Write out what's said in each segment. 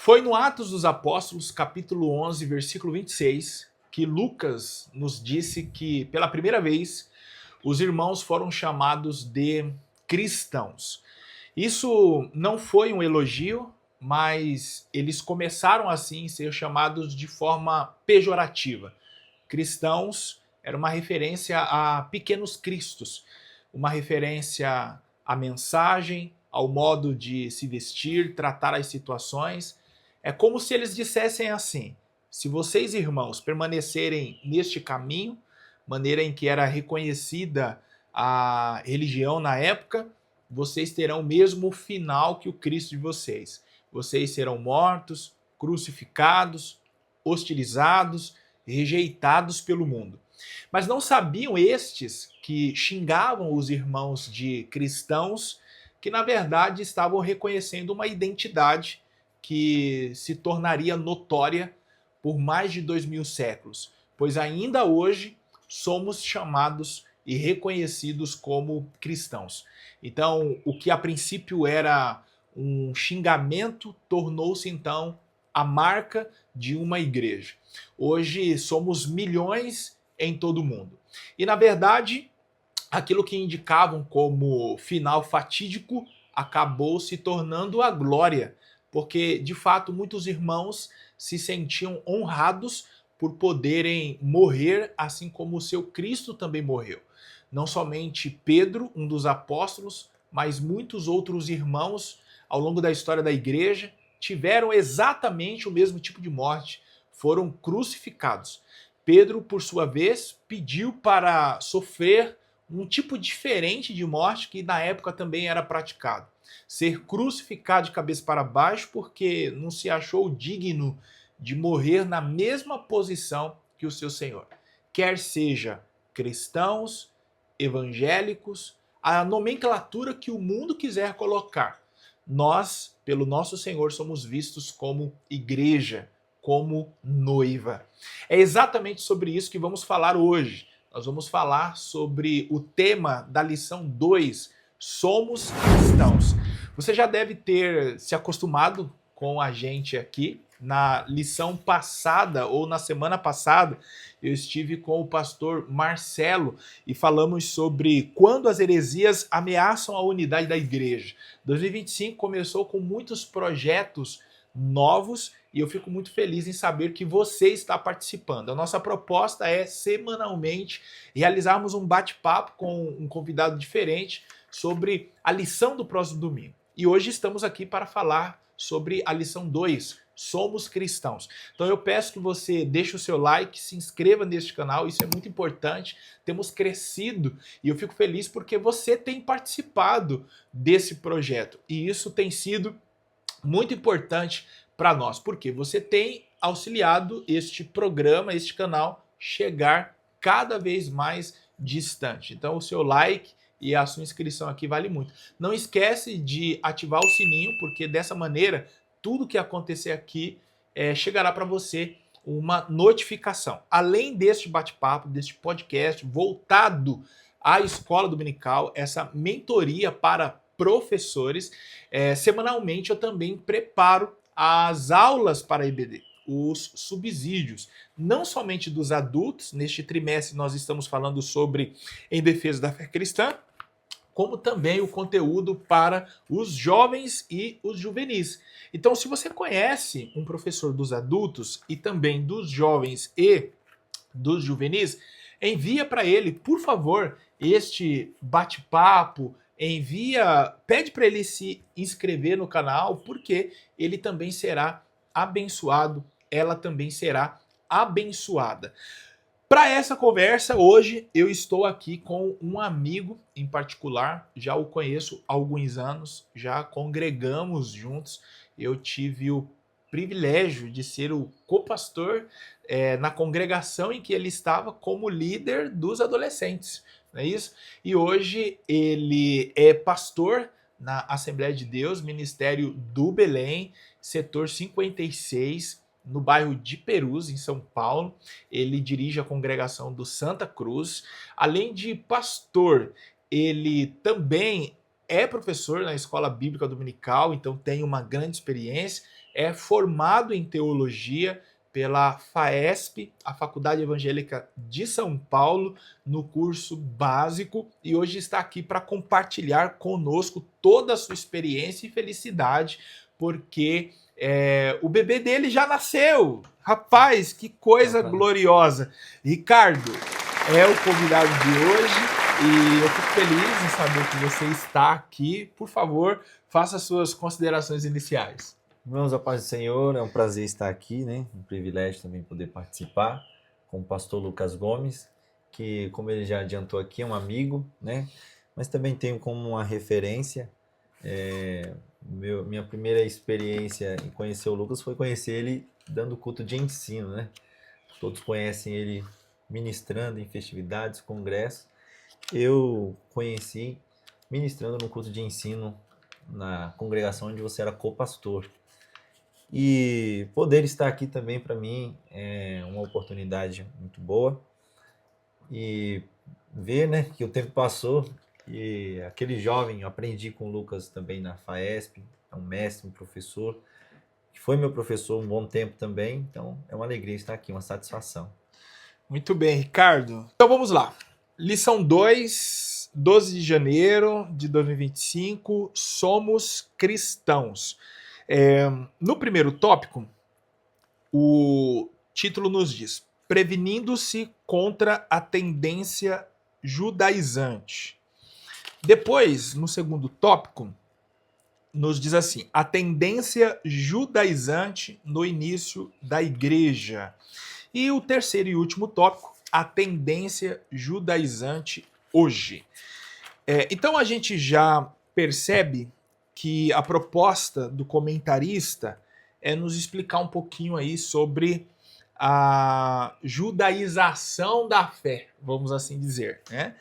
Foi no Atos dos Apóstolos, capítulo 11, versículo 26, que Lucas nos disse que, pela primeira vez, os irmãos foram chamados de cristãos. Isso não foi um elogio, mas eles começaram assim a ser chamados de forma pejorativa. Cristãos era uma referência a pequenos cristos, uma referência à mensagem, ao modo de se vestir, tratar as situações. É como se eles dissessem assim: se vocês, irmãos, permanecerem neste caminho, maneira em que era reconhecida a religião na época, vocês terão o mesmo final que o Cristo de vocês. Vocês serão mortos, crucificados, hostilizados, rejeitados pelo mundo. Mas não sabiam estes que xingavam os irmãos de cristãos que, na verdade, estavam reconhecendo uma identidade que se tornaria notória por mais de 2000 séculos, pois ainda hoje somos chamados e reconhecidos como cristãos. Então, o que a princípio era um xingamento tornou-se então a marca de uma igreja. Hoje somos milhões em todo o mundo. E na verdade, aquilo que indicavam como final fatídico acabou se tornando a glória, porque de fato muitos irmãos se sentiam honrados por poderem morrer assim como o seu Cristo também morreu. Não somente Pedro, um dos apóstolos, mas muitos outros irmãos ao longo da história da igreja tiveram exatamente o mesmo tipo de morte, foram crucificados. Pedro, por sua vez, pediu para sofrer um tipo diferente de morte que na época também era praticado. Ser crucificado de cabeça para baixo porque não se achou digno de morrer na mesma posição que o seu Senhor. Quer seja cristãos, evangélicos, a nomenclatura que o mundo quiser colocar. Nós, pelo nosso Senhor, somos vistos como igreja, como noiva. É exatamente sobre isso que vamos falar hoje. Nós vamos falar sobre o tema da lição 2, Somos Cristãos. Você já deve ter se acostumado com a gente aqui. Na lição passada, ou na semana passada, eu estive com o pastor Marcelo e falamos sobre quando as heresias ameaçam a unidade da igreja. 2025 começou com muitos projetos novos e eu fico muito feliz em saber que você está participando. A nossa proposta é semanalmente realizarmos um bate-papo com um convidado diferente sobre a lição do próximo domingo. E hoje estamos aqui para falar sobre a lição 2, Somos Cristãos. Então eu peço que você deixe o seu like, se inscreva neste canal, isso é muito importante. Temos crescido e eu fico feliz porque você tem participado desse projeto. E isso tem sido muito importante para nós, porque você tem auxiliado este programa, este canal, chegar cada vez mais distante. Então o seu like e a sua inscrição aqui vale muito. Não esquece de ativar o sininho, porque dessa maneira tudo que acontecer aqui chegará para você uma notificação. Além deste bate-papo, deste podcast voltado à escola dominical, essa mentoria para professores, semanalmente eu também preparo as aulas para a EBD, os subsídios, não somente dos adultos. Neste trimestre nós estamos falando sobre Em Defesa da Fé Cristã, como também o conteúdo para os jovens e os juvenis. Então, se você conhece um professor dos adultos e também dos jovens e dos juvenis, envia para ele, por favor, este bate-papo, pede para ele se inscrever no canal, porque ele também será abençoado, ela também será abençoada. Para essa conversa, hoje eu estou aqui com um amigo em particular, já o conheço há alguns anos, já congregamos juntos, eu tive o privilégio de ser o co-pastor na congregação em que ele estava como líder dos adolescentes, não é isso? E hoje ele é pastor na Assembleia de Deus, Ministério do Belém, setor 56, no bairro de Perus, em São Paulo. Ele dirige a congregação do Santa Cruz. Além de pastor, ele também é professor na Escola Bíblica Dominical, então tem uma grande experiência. é formado em teologia pela FAESP, a Faculdade Evangélica de São Paulo, no curso básico, e hoje está aqui para compartilhar conosco toda a sua experiência e felicidade, porque o bebê dele já nasceu. Rapaz, que coisa gloriosa. Ricardo é o convidado de hoje e eu fico feliz em saber que você está aqui. Por favor, faça suas considerações iniciais. Irmãos, a paz do Senhor, é um prazer estar aqui, né? Um privilégio também poder participar com o pastor Lucas Gomes, que, como ele já adiantou aqui, é um amigo, né? Mas também tenho como uma referência. Minha primeira experiência em conhecer o Lucas foi conhecer ele dando culto de ensino, né? Todos conhecem ele ministrando em festividades, congressos. Eu conheci ministrando no culto de ensino na congregação onde você era co-pastor. E poder estar aqui também para mim é uma oportunidade muito boa. E ver, né, que o tempo passou e aquele jovem, eu aprendi com o Lucas também na FAESP, é um mestre, um professor, que foi meu professor um bom tempo também, então é uma alegria estar aqui, uma satisfação. Muito bem, Ricardo. Então vamos lá. Lição 2, 12 de janeiro de 2025, somos cristãos. No primeiro tópico, o título nos diz: prevenindo-se contra a tendência judaizante. Depois, no segundo tópico, nos diz assim: a tendência judaizante no início da igreja. E o terceiro e último tópico, a tendência judaizante hoje. Então a gente já percebe que a proposta do comentarista é nos explicar um pouquinho aí sobre a judaização da fé, vamos assim dizer, né?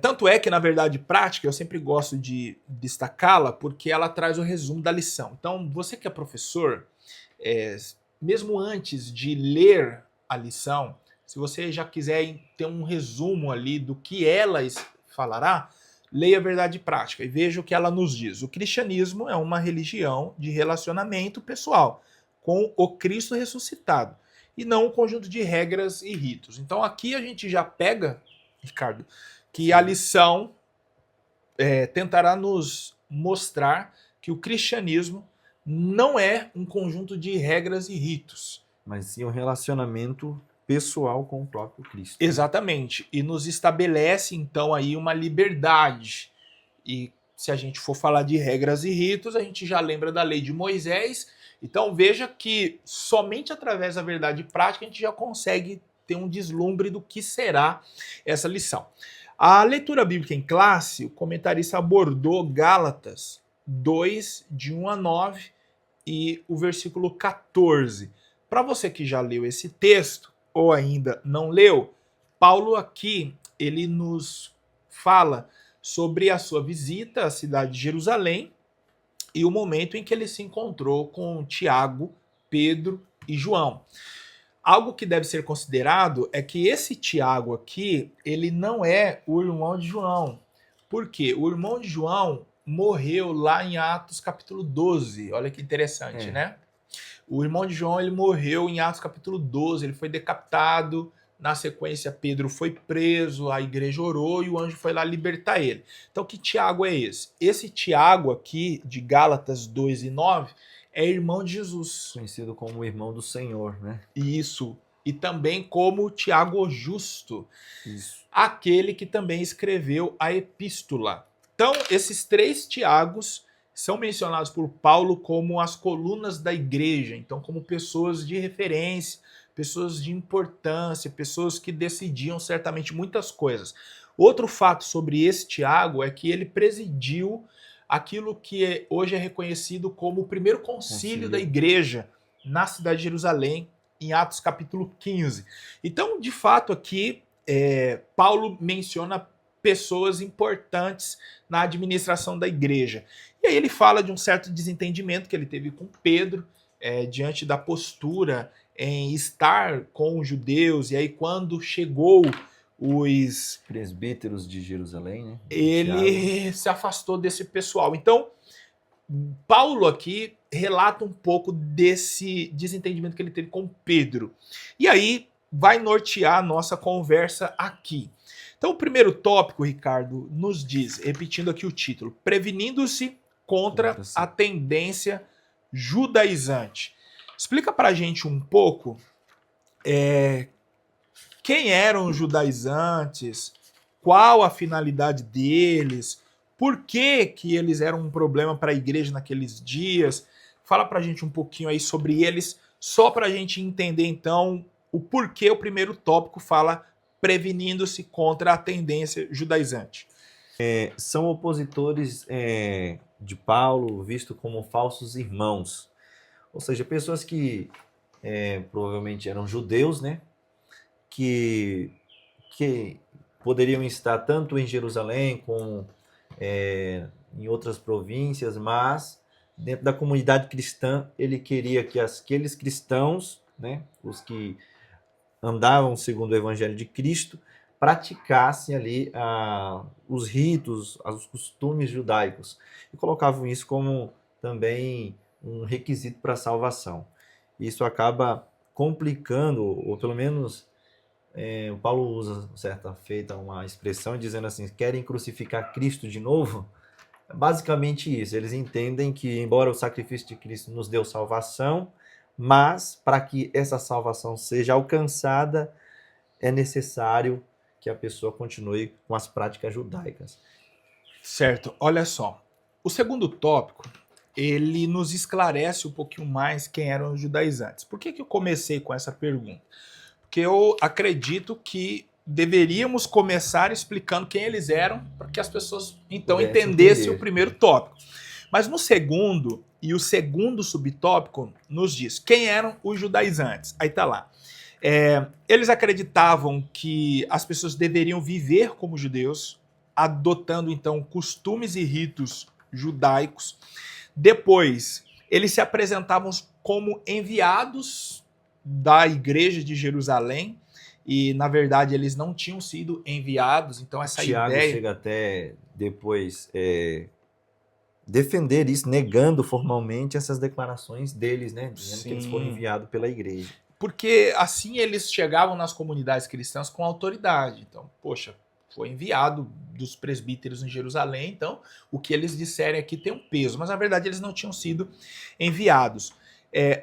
Tanto é que, na verdade, prática, eu sempre gosto de destacá-la porque ela traz o resumo da lição. Então, você que é professor, mesmo antes de ler a lição, se você já quiser ter um resumo ali do que ela falará, leia a Verdade Prática e veja o que ela nos diz. O cristianismo é uma religião de relacionamento pessoal com o Cristo ressuscitado e não um conjunto de regras e ritos. Então aqui a gente já pega, Ricardo, que a lição tentará nos mostrar que o cristianismo não é um conjunto de regras e ritos, mas sim um relacionamento pessoal com o próprio Cristo. Exatamente. E nos estabelece, então, aí uma liberdade. E se a gente for falar de regras e ritos, a gente já lembra da lei de Moisés. Então veja que somente através da verdade prática a gente já consegue ter um deslumbre do que será essa lição. A leitura bíblica em classe, o comentarista abordou Gálatas 2, de 1 a 9 e o versículo 14. Para você que já leu esse texto, ou ainda não leu, Paulo aqui, ele nos fala sobre a sua visita à cidade de Jerusalém e o momento em que ele se encontrou com Tiago, Pedro e João. Algo que deve ser considerado é que esse Tiago aqui, ele não é o irmão de João. Por quê? O irmão de João morreu lá em Atos capítulo 12. Olha que interessante, né? O irmão de João, ele morreu em Atos capítulo 12, ele foi decapitado, na sequência Pedro foi preso, a igreja orou e o anjo foi lá libertar ele. Então que Tiago é esse? Esse Tiago aqui, de Gálatas 2 e 9, é irmão de Jesus. Conhecido como o irmão do Senhor, né? Isso. E também como Tiago o Justo. Isso. Aquele que também escreveu a epístola. Então, esses três Tiagos são mencionados por Paulo como as colunas da igreja, então como pessoas de referência, pessoas de importância, pessoas que decidiam certamente muitas coisas. Outro fato sobre esse Tiago é que ele presidiu aquilo que hoje é reconhecido como o primeiro concílio da igreja na cidade de Jerusalém, em Atos capítulo 15. Então, de fato, aqui Paulo menciona pessoas importantes na administração da igreja. E aí ele fala de um certo desentendimento que ele teve com Pedro, diante da postura em estar com os judeus, e aí quando chegou os presbíteros de Jerusalém, né? Ele se afastou desse pessoal. Então, Paulo aqui relata um pouco desse desentendimento que ele teve com Pedro. E aí vai nortear a nossa conversa aqui. Então, o primeiro tópico, Ricardo, nos diz, repetindo aqui o título, prevenindo-se contra a tendência judaizante. Explica pra gente um pouco quem eram os judaizantes, qual a finalidade deles, por que que eles eram um problema para a igreja naqueles dias. Fala pra gente um pouquinho aí sobre eles, só pra gente entender então o porquê o primeiro tópico fala prevenindo-se contra a tendência judaizante. São opositores de Paulo, visto como falsos irmãos. Ou seja, pessoas que provavelmente eram judeus, né? Que poderiam estar tanto em Jerusalém como em outras províncias, mas dentro da comunidade cristã ele queria que aqueles cristãos, né, os que andavam segundo o Evangelho de Cristo, praticassem ali os ritos, os costumes judaicos e colocavam isso como também um requisito para a salvação. Isso acaba complicando, ou pelo menos o Paulo usa, certa feita, uma expressão dizendo assim, querem crucificar Cristo de novo? Basicamente isso, eles entendem que embora o sacrifício de Cristo nos deu salvação, mas para que essa salvação seja alcançada, é necessário que a pessoa continue com as práticas judaicas. Certo, olha só. O segundo tópico, ele nos esclarece um pouquinho mais quem eram os judaizantes. Por que eu comecei com essa pergunta? Porque eu acredito que deveríamos começar explicando quem eles eram para que as pessoas então entendessem o primeiro tópico. Mas no segundo, e o segundo subtópico nos diz quem eram os judaizantes. Aí tá lá. Eles acreditavam que as pessoas deveriam viver como judeus, adotando então costumes e ritos judaicos. Depois, eles se apresentavam como enviados da igreja de Jerusalém, e na verdade eles não tinham sido enviados, então essa Tiago ideia... chega até depois defender isso, negando formalmente essas declarações deles, né, dizendo que eles foram enviados pela igreja. Porque assim eles chegavam nas comunidades cristãs com autoridade. Então, poxa, foi enviado dos presbíteros em Jerusalém, então o que eles disserem aqui tem um peso, mas na verdade eles não tinham sido enviados.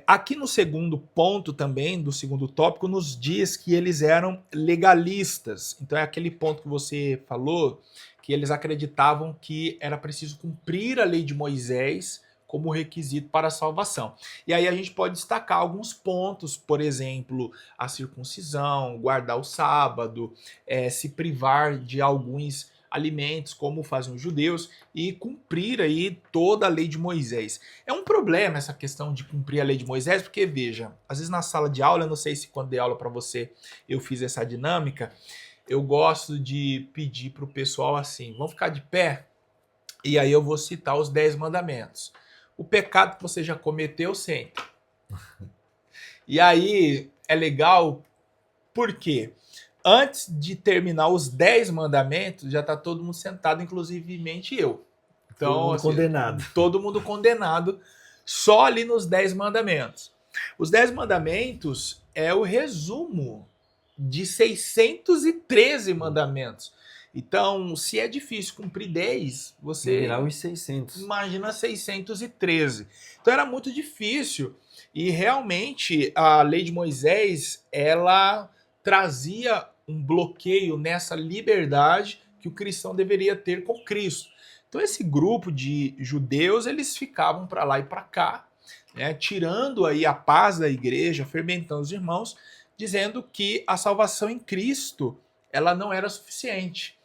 Aqui no segundo ponto também, do segundo tópico, nos diz que eles eram legalistas. Então é aquele ponto que você falou, que eles acreditavam que era preciso cumprir a lei de Moisés como requisito para a salvação. E aí a gente pode destacar alguns pontos, por exemplo, a circuncisão, guardar o sábado, se privar de alguns alimentos, como fazem os judeus, e cumprir aí toda a lei de Moisés. É um problema essa questão de cumprir a lei de Moisés, porque veja, às vezes na sala de aula, eu não sei se quando dei aula para você eu fiz essa dinâmica, eu gosto de pedir para o pessoal assim, vamos ficar de pé? E aí eu vou citar os 10 mandamentos. O pecado que você já cometeu, senta. E aí é legal porque antes de terminar os 10 mandamentos, já está todo mundo sentado, inclusivemente eu. Então, todo mundo condenado. Todo mundo condenado só ali nos 10 mandamentos. Os 10 mandamentos é o resumo de 613 mandamentos. Então, se é difícil cumprir 10, você virar os 600. Imagina 613. Então era muito difícil. E realmente a lei de Moisés, ela trazia um bloqueio nessa liberdade que o cristão deveria ter com Cristo. Então esse grupo de judeus, eles ficavam para lá e para cá, né, tirando aí a paz da igreja, fermentando os irmãos, dizendo que a salvação em Cristo, ela não era suficiente.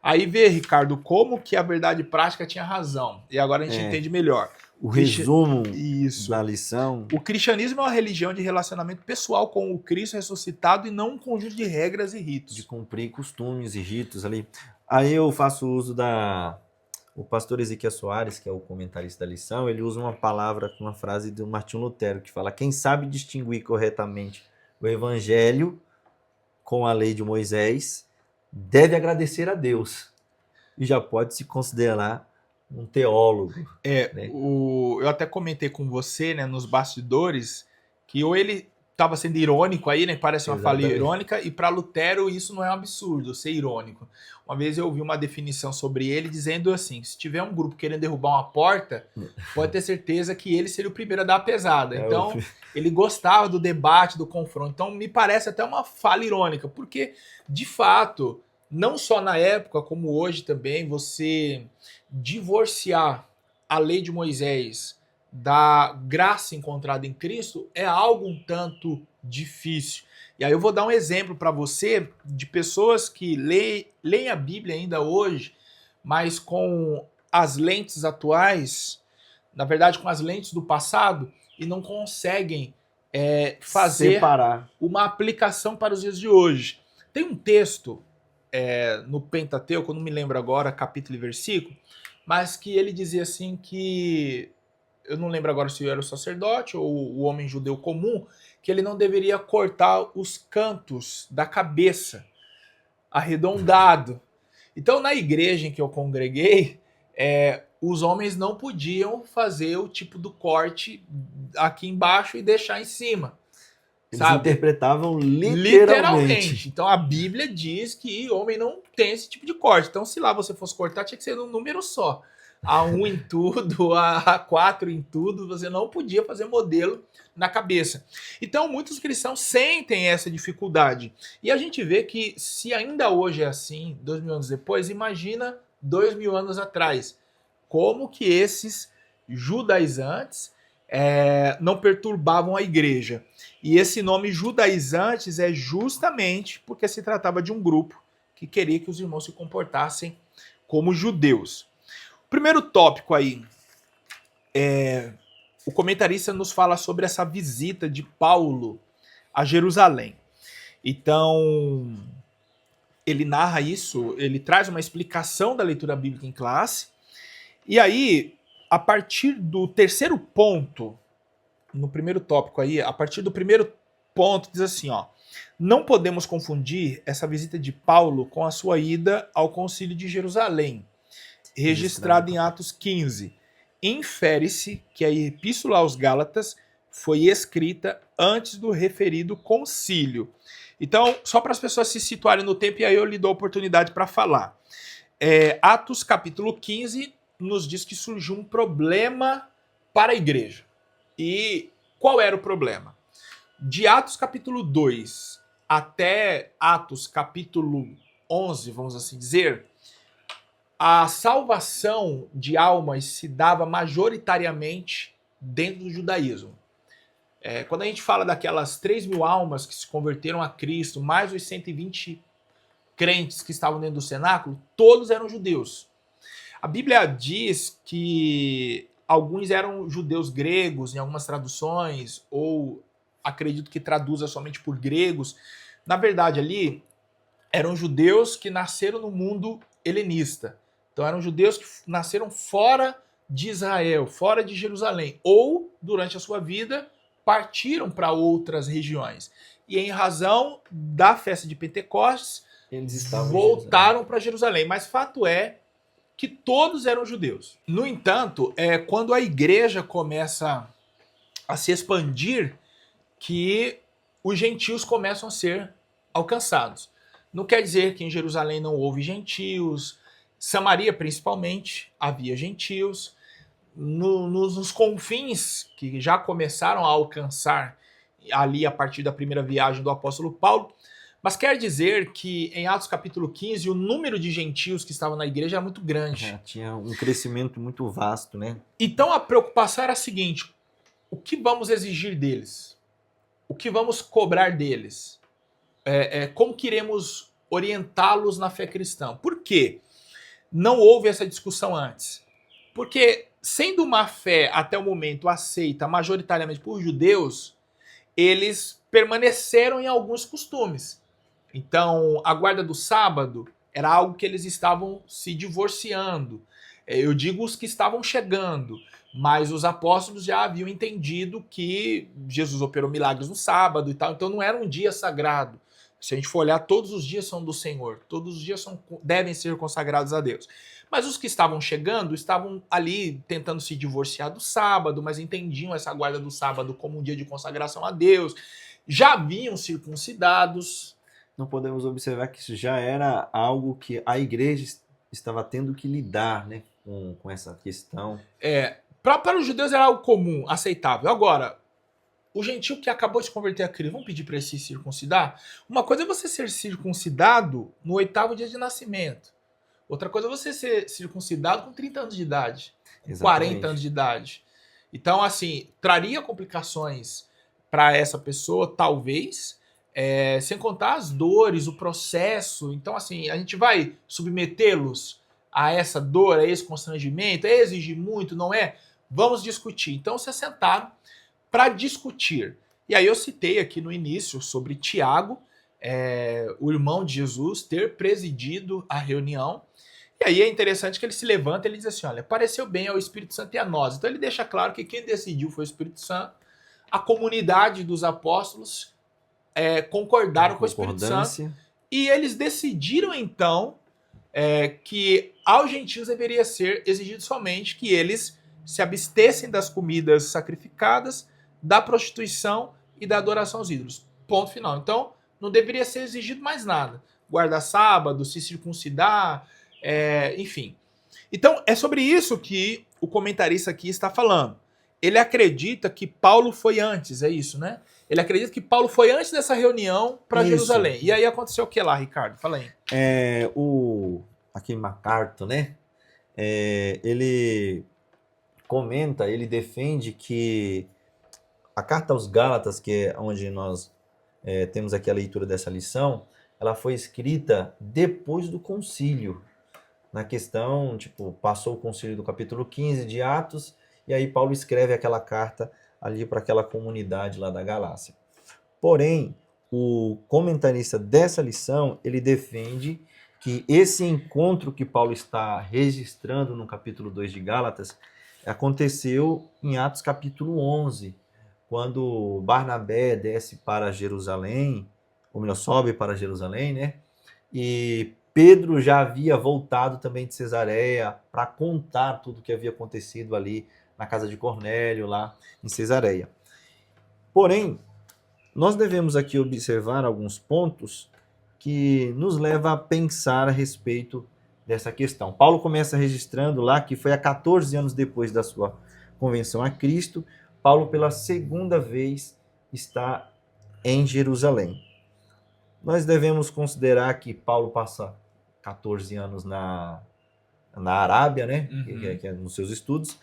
Aí vê, Ricardo, como que a verdade prática tinha razão. E agora a gente entende melhor. O resumo Isso. da lição. O cristianismo é uma religião de relacionamento pessoal com o Cristo ressuscitado e não um conjunto de regras e ritos. De cumprir costumes e ritos ali. Aí eu faço uso o pastor Ezequiel Soares, que é o comentarista da lição, ele usa uma palavra, uma frase do Martinho Lutero, que fala: quem sabe distinguir corretamente o evangelho com a lei de Moisés deve agradecer a Deus e já pode se considerar um teólogo. Né? Eu até comentei com você, né, nos bastidores, que ou ele estava sendo irônico aí, né, parece uma fala Exatamente. irônica, e para Lutero isso não é um absurdo, ser irônico. Uma vez eu ouvi uma definição sobre ele dizendo assim, se tiver um grupo querendo derrubar uma porta, pode ter certeza que ele seria o primeiro a dar a pesada. Então, ele gostava do debate, do confronto. Então, me parece até uma fala irônica, porque, de fato, não só na época, como hoje também, você divorciar a lei de Moisés da graça encontrada em Cristo é algo um tanto difícil. E aí eu vou dar um exemplo para você de pessoas que leem a Bíblia ainda hoje, mas com as lentes atuais, na verdade com as lentes do passado, e não conseguem fazer separar uma aplicação para os dias de hoje. Tem um texto no Pentateuco, eu não me lembro agora, capítulo e versículo, mas que ele dizia assim que, eu não lembro agora se era o sacerdote ou o homem judeu comum, que ele não deveria cortar os cantos da cabeça, arredondado. Então, na igreja em que eu congreguei, os homens não podiam fazer o tipo do corte aqui embaixo e deixar em cima. Eles interpretavam literalmente. Então a Bíblia diz que homem não tem esse tipo de corte. Então se lá você fosse cortar, tinha que ser um número só. A1 em tudo, A4 em tudo, você não podia fazer modelo na cabeça. Então muitos cristãos sentem essa dificuldade. E a gente vê que se ainda hoje é assim, 2000 anos depois, imagina 2000 anos atrás. Como que esses judaizantes não perturbavam a igreja. E esse nome judaizantes é justamente porque se tratava de um grupo que queria que os irmãos se comportassem como judeus. O primeiro tópico aí, o comentarista nos fala sobre essa visita de Paulo a Jerusalém. Então, ele narra isso, ele traz uma explicação da leitura bíblica em classe, e aí, a partir do terceiro ponto, no primeiro tópico aí, a partir do primeiro ponto, diz assim, ó: não podemos confundir essa visita de Paulo com a sua ida ao concílio de Jerusalém, registrado em Atos 15. Infere-se que a Epístola aos Gálatas foi escrita antes do referido concílio. Então, só para as pessoas se situarem no tempo, e aí eu lhe dou a oportunidade para falar. Atos capítulo 15 nos diz que surgiu um problema para a igreja. E qual era o problema? De Atos capítulo 2 até Atos capítulo 11, vamos assim dizer, a salvação de almas se dava majoritariamente dentro do judaísmo. Quando a gente fala daquelas 3.000 almas que se converteram a Cristo, mais os 120 crentes que estavam dentro do cenáculo, todos eram judeus. A Bíblia diz que alguns eram judeus gregos em algumas traduções, ou acredito que traduza somente por gregos. Na verdade, ali eram judeus que nasceram no mundo helenista. Então eram judeus que nasceram fora de Israel, fora de Jerusalém, ou durante a sua vida partiram para outras regiões. E em razão da festa de Pentecostes, eles voltaram para Jerusalém. Mas fato é que todos eram judeus. No entanto, quando a igreja começa a se expandir, que os gentios começam a ser alcançados. Não quer dizer que em Jerusalém não houve gentios, Samaria principalmente havia gentios, nos confins que já começaram a alcançar ali a partir da primeira viagem do apóstolo Paulo. Mas quer dizer que em Atos capítulo 15 o número de gentios que estavam na igreja era muito grande. Tinha um crescimento muito vasto, né? Então a preocupação era a seguinte: o que vamos exigir deles? O que vamos cobrar deles? Como queremos orientá-los na fé cristã? Por quê? Não houve essa discussão antes. Porque, sendo uma fé até o momento aceita majoritariamente por judeus, eles permaneceram em alguns costumes. Então, a guarda do sábado era algo que eles estavam se divorciando. Eu digo os que estavam chegando, mas os apóstolos já haviam entendido que Jesus operou milagres no sábado e tal, então não era um dia sagrado. Se a gente for olhar, todos os dias são do Senhor, todos os dias devem ser consagrados a Deus. Mas os que estavam chegando estavam ali tentando se divorciar do sábado, mas entendiam essa guarda do sábado como um dia de consagração a Deus. Já haviam circuncidados. Não podemos observar que isso já era algo que a igreja estava tendo que lidar, né, com essa questão. Para os judeus era algo comum, aceitável. Agora, o gentio que acabou de se converter a Cristo, vamos pedir para ele se circuncidar? Uma coisa é você ser circuncidado no 8º dia de nascimento. Outra coisa é você ser circuncidado com 30 anos de idade, com Exatamente. 40 anos de idade. Então, assim, traria complicações para essa pessoa, talvez, sem contar as dores, o processo. Então, assim, a gente vai submetê-los a essa dor, a esse constrangimento, exigir muito, não é? Vamos discutir. Então, se assentaram para discutir. E aí eu citei aqui no início sobre Tiago, o irmão de Jesus, ter presidido a reunião. E aí é interessante que ele se levanta e ele diz assim, olha, pareceu bem ao Espírito Santo e a nós. Então ele deixa claro que quem decidiu foi o Espírito Santo. A comunidade dos apóstolos concordaram com o Espírito Santo. E eles decidiram então que aos gentios deveria ser exigido somente que eles se abstessem das comidas sacrificadas, da prostituição e da adoração aos ídolos. Ponto final. Então, não deveria ser exigido mais nada. Guardar sábado, se circuncidar, enfim. Então, é sobre isso que o comentarista aqui está falando. Ele acredita que Paulo foi antes, é isso, né? Ele acredita que Paulo foi antes dessa reunião para Jerusalém. E aí aconteceu o que lá, Ricardo? Fala aí. Aqui MacArthur, né? Ele comenta, ele defende que a carta aos Gálatas, que é onde nós temos aqui a leitura dessa lição, ela foi escrita depois do concílio. Na questão, passou o concílio do capítulo 15 de Atos, e aí Paulo escreve aquela carta ali para aquela comunidade lá da Galácia. Porém, o comentarista dessa lição, ele defende que esse encontro que Paulo está registrando no capítulo 2 de Gálatas aconteceu em Atos capítulo 11, quando Barnabé desce para Jerusalém, ou melhor, sobe para Jerusalém, né? E Pedro já havia voltado também de Cesareia para contar tudo o que havia acontecido ali na casa de Cornélio, lá em Cesareia. Porém, nós devemos aqui observar alguns pontos que nos levam a pensar a respeito dessa questão. Paulo começa registrando lá que foi há 14 anos depois da sua conversão a Cristo, Paulo pela segunda vez está em Jerusalém. Nós devemos considerar que Paulo passa 14 anos na Arábia, né? Que é nos seus estudos,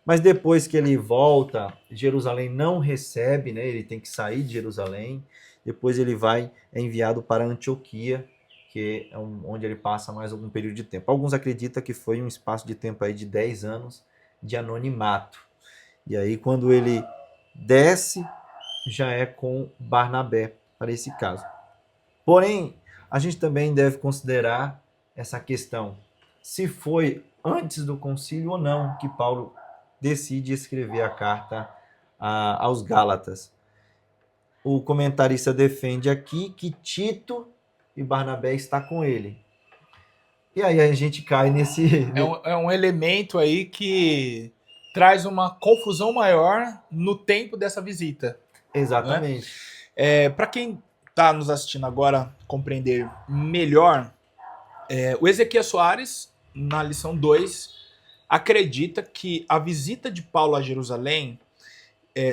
mas depois que ele volta, Jerusalém não recebe, né? Ele tem que sair de Jerusalém, depois ele é enviado para Antioquia, que é onde ele passa mais algum período de tempo. Alguns acreditam que foi um espaço de tempo aí de 10 anos de anonimato. E aí quando ele desce, já é com Barnabé para esse caso. Porém, a gente também deve considerar essa questão, se foi antes do concílio ou não que Paulo decide escrever a carta aos Gálatas. O comentarista defende aqui que Tito e Barnabé está com ele. E aí a gente cai nesse... É um elemento aí que traz uma confusão maior no tempo dessa visita. Exatamente. Né? Para quem está nos assistindo agora compreender melhor, o Ezequiel Soares, na lição 2, acredita que a visita de Paulo a Jerusalém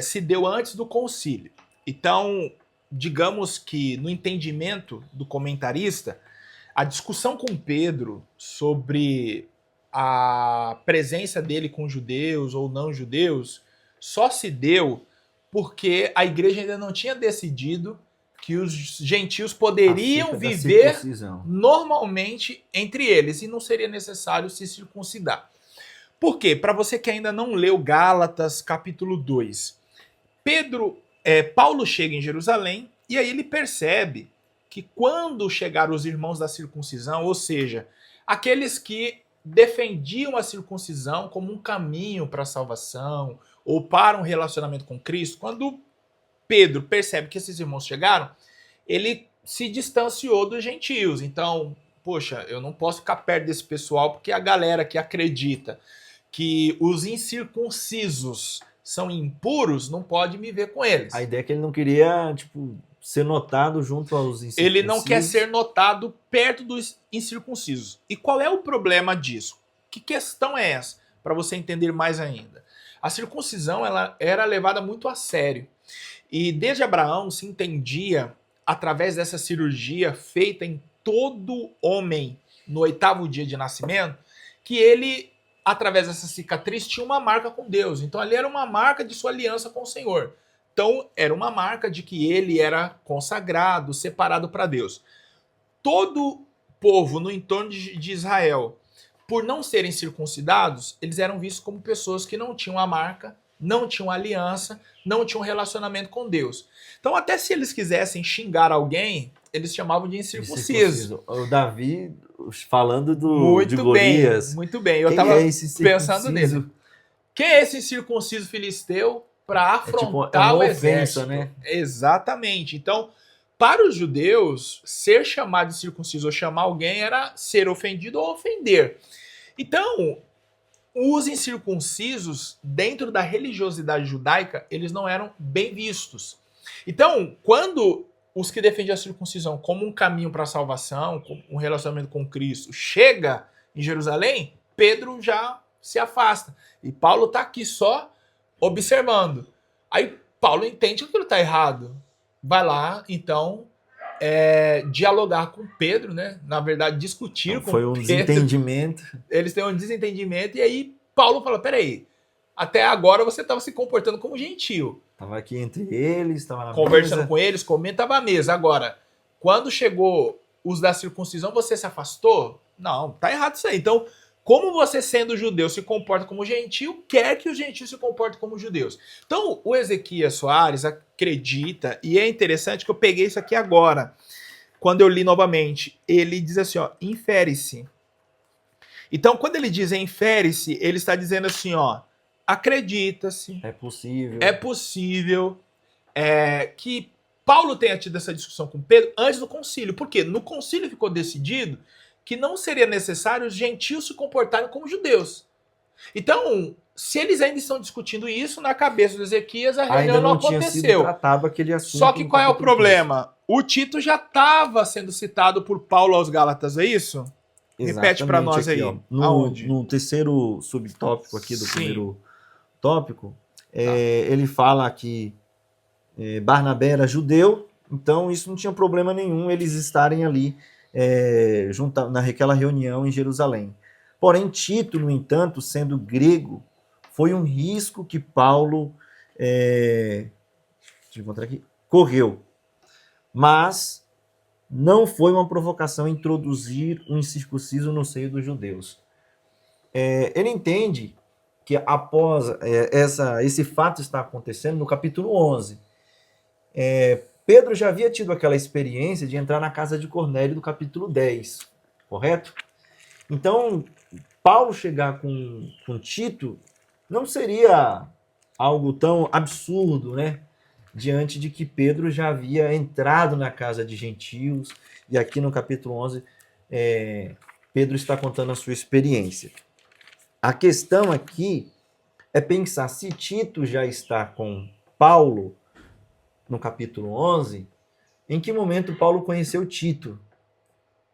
se deu antes do concílio. Então, digamos que no entendimento do comentarista, a discussão com Pedro sobre a presença dele com judeus ou não judeus só se deu porque a igreja ainda não tinha decidido que os gentios poderiam viver normalmente entre eles e não seria necessário se circuncidar. Por quê? Para você que ainda não leu Gálatas capítulo 2, Paulo chega em Jerusalém e aí ele percebe que quando chegaram os irmãos da circuncisão, ou seja, aqueles que defendiam a circuncisão como um caminho para a salvação ou para um relacionamento com Cristo, quando Pedro percebe que esses irmãos chegaram, ele se distanciou dos gentios. Então, poxa, eu não posso ficar perto desse pessoal porque a galera que acredita que os incircuncisos são impuros não pode me ver com eles. A ideia é que ele não queria, tipo, ser notado junto aos incircuncisos. Ele não quer ser notado perto dos incircuncisos. E qual é o problema disso? Que questão é essa? Para você entender mais ainda. A circuncisão ela era levada muito a sério. E desde Abraão se entendia, através dessa cirurgia feita em todo homem no 8º dia de nascimento, que ele, através dessa cicatriz, tinha uma marca com Deus. Então ali era uma marca de sua aliança com o Senhor. Então era uma marca de que ele era consagrado, separado para Deus. Todo povo no entorno de Israel, por não serem circuncidados, eles eram vistos como pessoas que não tinham a marca, não tinham aliança, não tinham relacionamento com Deus. Então, até se eles quisessem xingar alguém, eles chamavam de incircunciso. O Davi falando de Golias. Muito bem. Eu estava pensando nele. Quem é esse incircunciso filisteu para afrontar o exército? Ofensa, né? Exatamente. Então, para os judeus, ser chamado de circunciso ou chamar alguém era ser ofendido ou ofender. Então, os incircuncisos, dentro da religiosidade judaica, eles não eram bem vistos. Então, quando os que defendem a circuncisão como um caminho para a salvação, como um relacionamento com Cristo, chega em Jerusalém, Pedro já se afasta. E Paulo está aqui só observando. Aí Paulo entende que aquilo está errado. Vai lá, então, dialogar com Pedro, né? Na verdade, discutir então, com Pedro. Foi um desentendimento. Eles têm um desentendimento e aí Paulo fala, peraí, até agora você estava se comportando como gentil. Estava aqui entre eles, estava na conversando mesa. Com eles, comendo, estava à mesa. Agora, quando chegou os da circuncisão, você se afastou? Não, tá errado isso aí. Então, como você sendo judeu se comporta como gentil, quer que os gentios se comportem como judeus. Então, o Ezequias Soares acredita, e é interessante que eu peguei isso aqui agora, quando eu li novamente, ele diz assim, ó, infere-se. Então, quando ele diz infere-se, ele está dizendo assim, ó, acredita-se. É possível que Paulo tenha tido essa discussão com Pedro antes do concílio. Por quê? No concílio ficou decidido que não seria necessário os gentios se comportarem como judeus. Então, se eles ainda estão discutindo isso, na cabeça do Ezequias, a reunião não aconteceu. Tinha sido tratado aquele assunto. Só que qual é o problema? O Tito já estava sendo citado por Paulo aos Gálatas, é isso? Repete para nós aqui, aí. Ó, Aonde? No terceiro subtópico aqui do primeiro tópico, ele fala que Barnabé era judeu, então isso não tinha problema nenhum eles estarem ali naquela reunião em Jerusalém. Porém, Tito, no entanto, sendo grego, foi um risco que Paulo correu. Mas não foi uma provocação introduzir um incircunciso no seio dos judeus. Ele entende que após esse fato estar acontecendo, no capítulo 11, Pedro já havia tido aquela experiência de entrar na casa de Cornélio do capítulo 10, correto? Então, Paulo chegar com Tito não seria algo tão absurdo, né? Diante de que Pedro já havia entrado na casa de gentios, e aqui no capítulo 11, Pedro está contando a sua experiência. A questão aqui é pensar, se Tito já está com Paulo, no capítulo 11, em que momento Paulo conheceu Tito?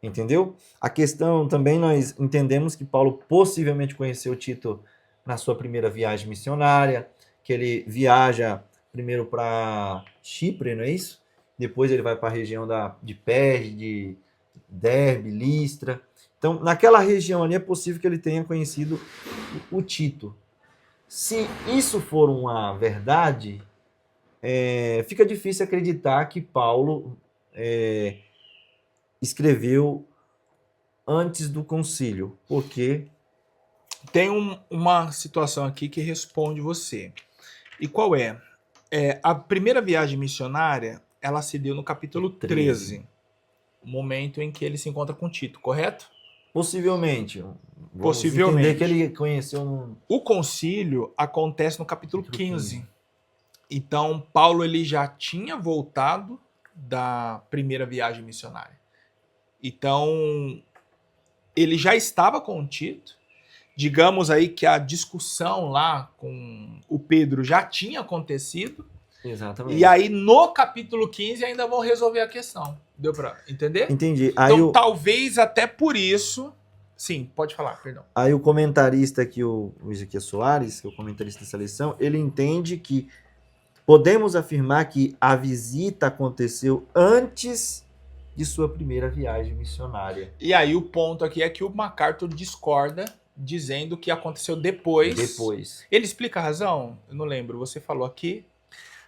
Entendeu? A questão também, nós entendemos que Paulo possivelmente conheceu Tito na sua primeira viagem missionária, que ele viaja primeiro para Chipre, não é isso? Depois ele vai para a região de Perge, de Derbe, Listra. Então, naquela região ali é possível que ele tenha conhecido o Tito. Se isso for uma verdade, fica difícil acreditar que Paulo escreveu antes do concílio, porque tem uma situação aqui que responde você. E qual é? A primeira viagem missionária, ela se deu no capítulo 13, o momento em que ele se encontra com Tito, correto? Possivelmente. Possivelmente. Entender que ele conheceu O concílio acontece no capítulo 15. Então, Paulo ele já tinha voltado da primeira viagem missionária. Então, ele já estava com Tito. Digamos aí que a discussão lá com o Pedro já tinha acontecido. Exatamente. E aí, no capítulo 15, ainda vão resolver a questão. Deu pra entender? Entendi. Aí Então, talvez até por isso... Sim, pode falar, perdão. Aí o comentarista aqui, o Ezequiel Soares, que é o comentarista dessa lição, ele entende que podemos afirmar que a visita aconteceu antes de sua primeira viagem missionária. E aí o ponto aqui é que o MacArthur discorda, dizendo que aconteceu depois. Depois. Ele explica a razão? Eu não lembro, você falou aqui.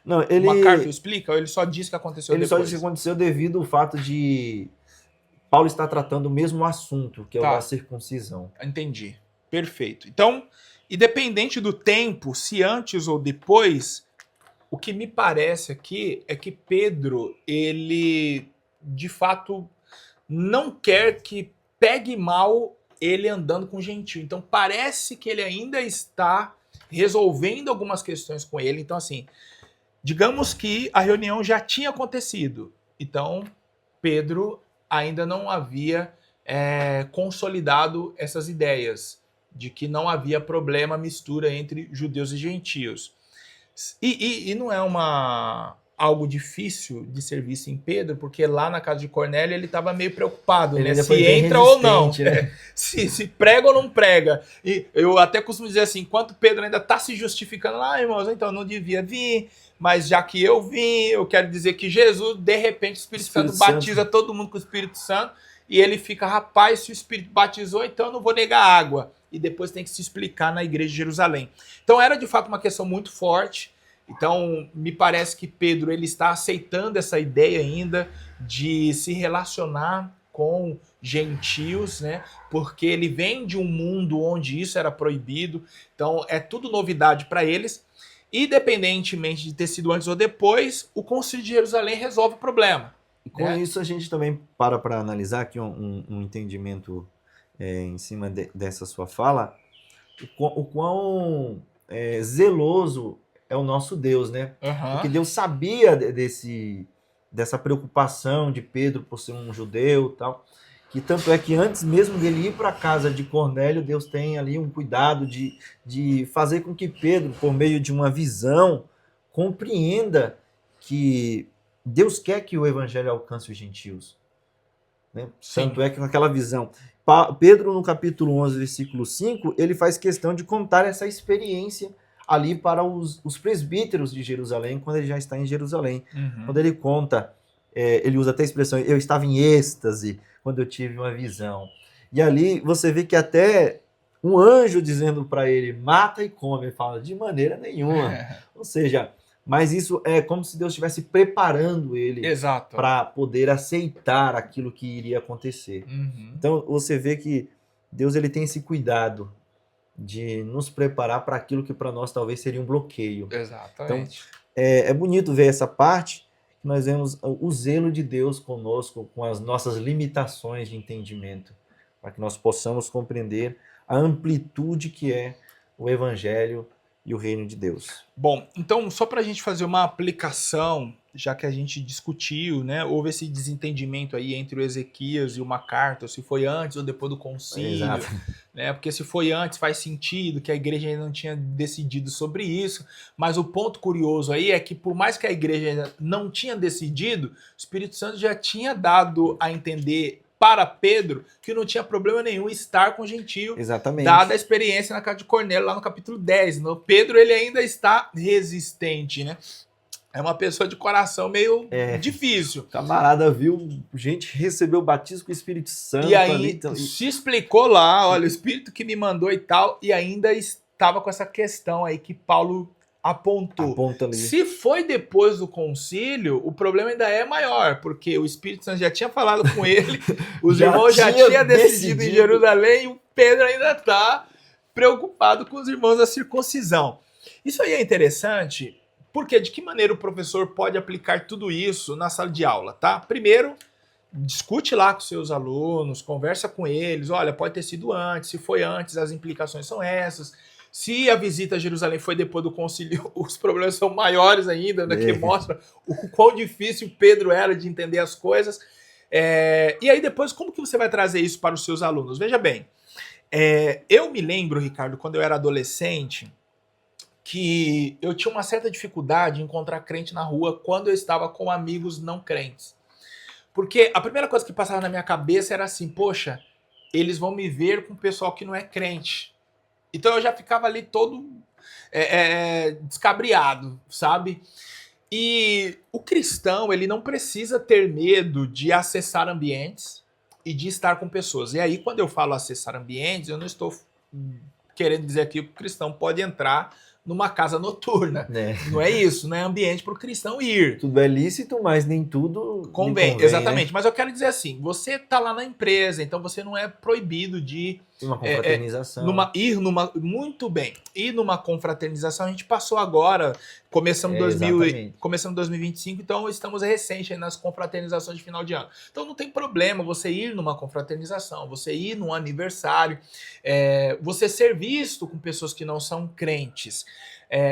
Não, O MacArthur explica ou ele só diz que aconteceu ele depois? só diz que aconteceu devido ao fato de Paulo estar tratando o mesmo assunto, que é o da circuncisão. Entendi. Perfeito. Então, independente do tempo, se antes ou depois, o que me parece aqui é que Pedro, ele de fato não quer que pegue mal ele andando com gentio. Então parece que ele ainda está resolvendo algumas questões com ele. Então assim, digamos que a reunião já tinha acontecido. Então Pedro ainda não havia consolidado essas ideias de que não havia problema, mistura entre judeus e gentios. E não é algo difícil de ser visto em Pedro, porque lá na casa de Cornélio ele estava meio preocupado, né? Se entra ou não, né? se prega ou não prega. E eu até costumo dizer assim, enquanto Pedro ainda está se justificando, irmãos, então não devia vir, mas já que eu vim, eu quero dizer que Jesus, de repente, o Espírito Santo batiza todo mundo com o Espírito Santo, e ele fica, rapaz, se o Espírito batizou, então eu não vou negar água. E depois tem que se explicar na igreja de Jerusalém. Então era de fato uma questão muito forte. Então me parece que Pedro ele está aceitando essa ideia ainda de se relacionar com gentios, né? Porque ele vem de um mundo onde isso era proibido. Então é tudo novidade para eles. Independentemente de ter sido antes ou depois, o Concílio de Jerusalém resolve o problema. E com isso a gente também para analisar aqui um entendimento em cima dessa sua fala, o quão zeloso é o nosso Deus, né? Porque Deus sabia dessa preocupação de Pedro por ser um judeu e tal, que tanto é que antes mesmo dele ir para a casa de Cornélio, Deus tem ali um cuidado de fazer com que Pedro, por meio de uma visão, compreenda que Deus quer que o evangelho alcance os gentios. Né? Tanto é que com aquela visão... Pedro, no capítulo 11, versículo 5, ele faz questão de contar essa experiência ali para os presbíteros de Jerusalém, quando ele já está em Jerusalém. Quando ele conta, ele usa até a expressão, eu estava em êxtase quando eu tive uma visão. E ali você vê que até um anjo dizendo para ele, mata e come, ele fala, de maneira nenhuma. Ou seja, mas isso é como se Deus estivesse preparando ele para poder aceitar aquilo que iria acontecer. Então você vê que Deus ele tem esse cuidado de nos preparar para aquilo que para nós talvez seria um bloqueio. Exatamente. Então é bonito ver essa parte, que nós vemos o zelo de Deus conosco, com as nossas limitações de entendimento, para que nós possamos compreender a amplitude que é o Evangelho e o reino de Deus. Bom, então só para a gente fazer uma aplicação, já que a gente discutiu, né, houve esse desentendimento aí entre o Ezequias e o MacArthur, se foi antes ou depois do concílio, né, porque se foi antes faz sentido que a igreja ainda não tinha decidido sobre isso, mas o ponto curioso aí é que por mais que a igreja ainda não tinha decidido, o Espírito Santo já tinha dado a entender para Pedro que não tinha problema nenhum estar com o gentio, dada a experiência na casa de Cornélio, lá no capítulo 10. No Pedro ele ainda está resistente, né? É uma pessoa de coração meio difícil. Camarada viu gente recebeu o batismo com o Espírito Santo. E aí se explicou lá, olha, o Espírito que me mandou e tal, e ainda estava com essa questão aí que Paulo apontou. Se foi depois do concílio, o problema ainda é maior, porque o Espírito Santo já tinha falado com ele, os irmãos já tinham decidido em Jerusalém, e o Pedro ainda está preocupado com os irmãos da circuncisão. Isso aí é interessante, porque de que maneira o professor pode aplicar tudo isso na sala de aula, tá? Primeiro, discute lá com seus alunos, conversa com eles, olha, pode ter sido antes, se foi antes, as implicações são essas. Se a visita a Jerusalém foi depois do concílio, os problemas são maiores ainda, né, que mostra o quão difícil Pedro era de entender as coisas. E aí depois, como que você vai trazer isso para os seus alunos? Veja bem, eu me lembro, Ricardo, quando eu era adolescente, que eu tinha uma certa dificuldade em encontrar crente na rua quando eu estava com amigos não crentes. Porque a primeira coisa que passava na minha cabeça era assim, poxa, eles vão me ver com o pessoal que não é crente. Então eu já ficava ali todo descabriado, sabe? E o cristão, ele não precisa ter medo de acessar ambientes e de estar com pessoas. E aí, quando eu falo acessar ambientes, eu não estou querendo dizer aqui que o cristão pode entrar numa casa noturna. Né? Não é isso, não é ambiente para o cristão ir. Tudo é lícito, mas nem tudo lhe Convém, convém, exatamente. né? Mas eu quero dizer assim, você está lá na empresa, então você não é proibido de Uma é, é, confraternização. muito bem, ir numa confraternização. A gente passou agora, Exatamente. começando 2025, então estamos recente aí nas confraternizações de final de ano. Então não tem problema você ir numa confraternização, você ir num aniversário, você ser visto com pessoas que não são crentes.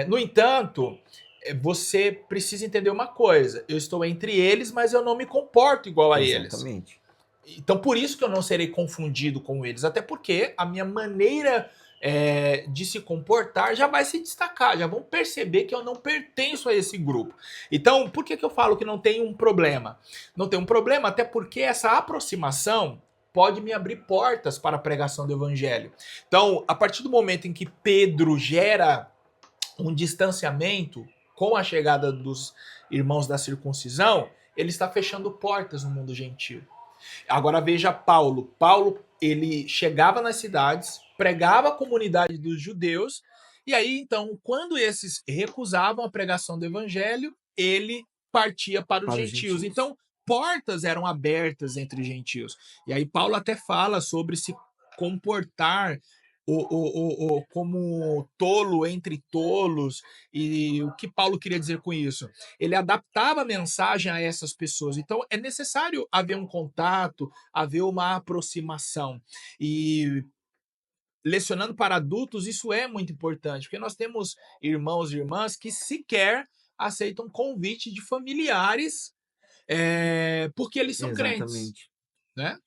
No entanto, você precisa entender uma coisa: eu estou entre eles, mas eu não me comporto igual a eles. Exatamente. Então, por isso que eu não serei confundido com eles, até porque a minha maneira de se comportar já vai se destacar, já vão perceber que eu não pertenço a esse grupo. Então, por que eu falo que não tem um problema? Não tem um problema, até porque essa aproximação pode me abrir portas para a pregação do evangelho. Então, a partir do momento em que Pedro gera um distanciamento com a chegada dos irmãos da circuncisão, ele está fechando portas no mundo gentil. Agora veja Paulo. Paulo, ele chegava nas cidades, pregava a comunidade dos judeus, e aí então, quando esses recusavam a pregação do evangelho, ele partia para os Para os gentios. gentios. Então, portas eram abertas entre gentios. E aí Paulo até fala sobre se comportar como tolo entre tolos. E o que Paulo queria dizer com isso? Ele adaptava a mensagem a essas pessoas. Então é necessário haver um contato, haver uma aproximação. E lecionando para adultos, isso é muito importante, porque nós temos irmãos e irmãs que sequer aceitam convite de familiares porque eles são crentes, Exatamente. né?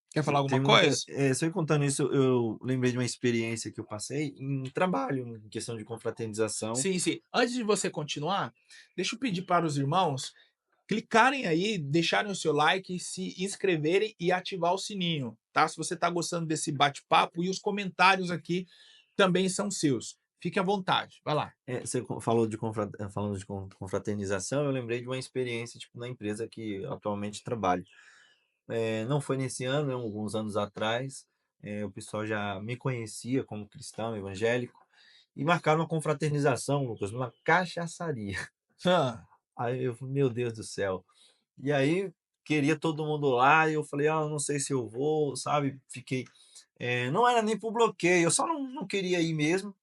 Quer falar Tem alguma muita. coisa? Só contando isso, eu lembrei de uma experiência que eu passei em trabalho, em questão de confraternização. Sim, sim. Antes de você continuar, deixa eu pedir para os irmãos clicarem aí, deixarem o seu like, se inscreverem e ativar o sininho, tá? Se você está gostando desse bate-papo, e os comentários aqui também são seus. Fique à vontade, vai lá. Você falou de falando de confraternização, eu lembrei de uma experiência tipo, na empresa que atualmente trabalho. Não foi nesse ano, né, alguns anos atrás, o pessoal já me conhecia como cristão evangélico e marcaram uma confraternização, Lucas, numa cachaçaria. Ah, Aí eu falei, meu Deus do céu. E aí queria todo mundo lá e eu falei, ah, não sei se eu vou, sabe? Fiquei. Não era nem por bloqueio, eu só não queria ir mesmo.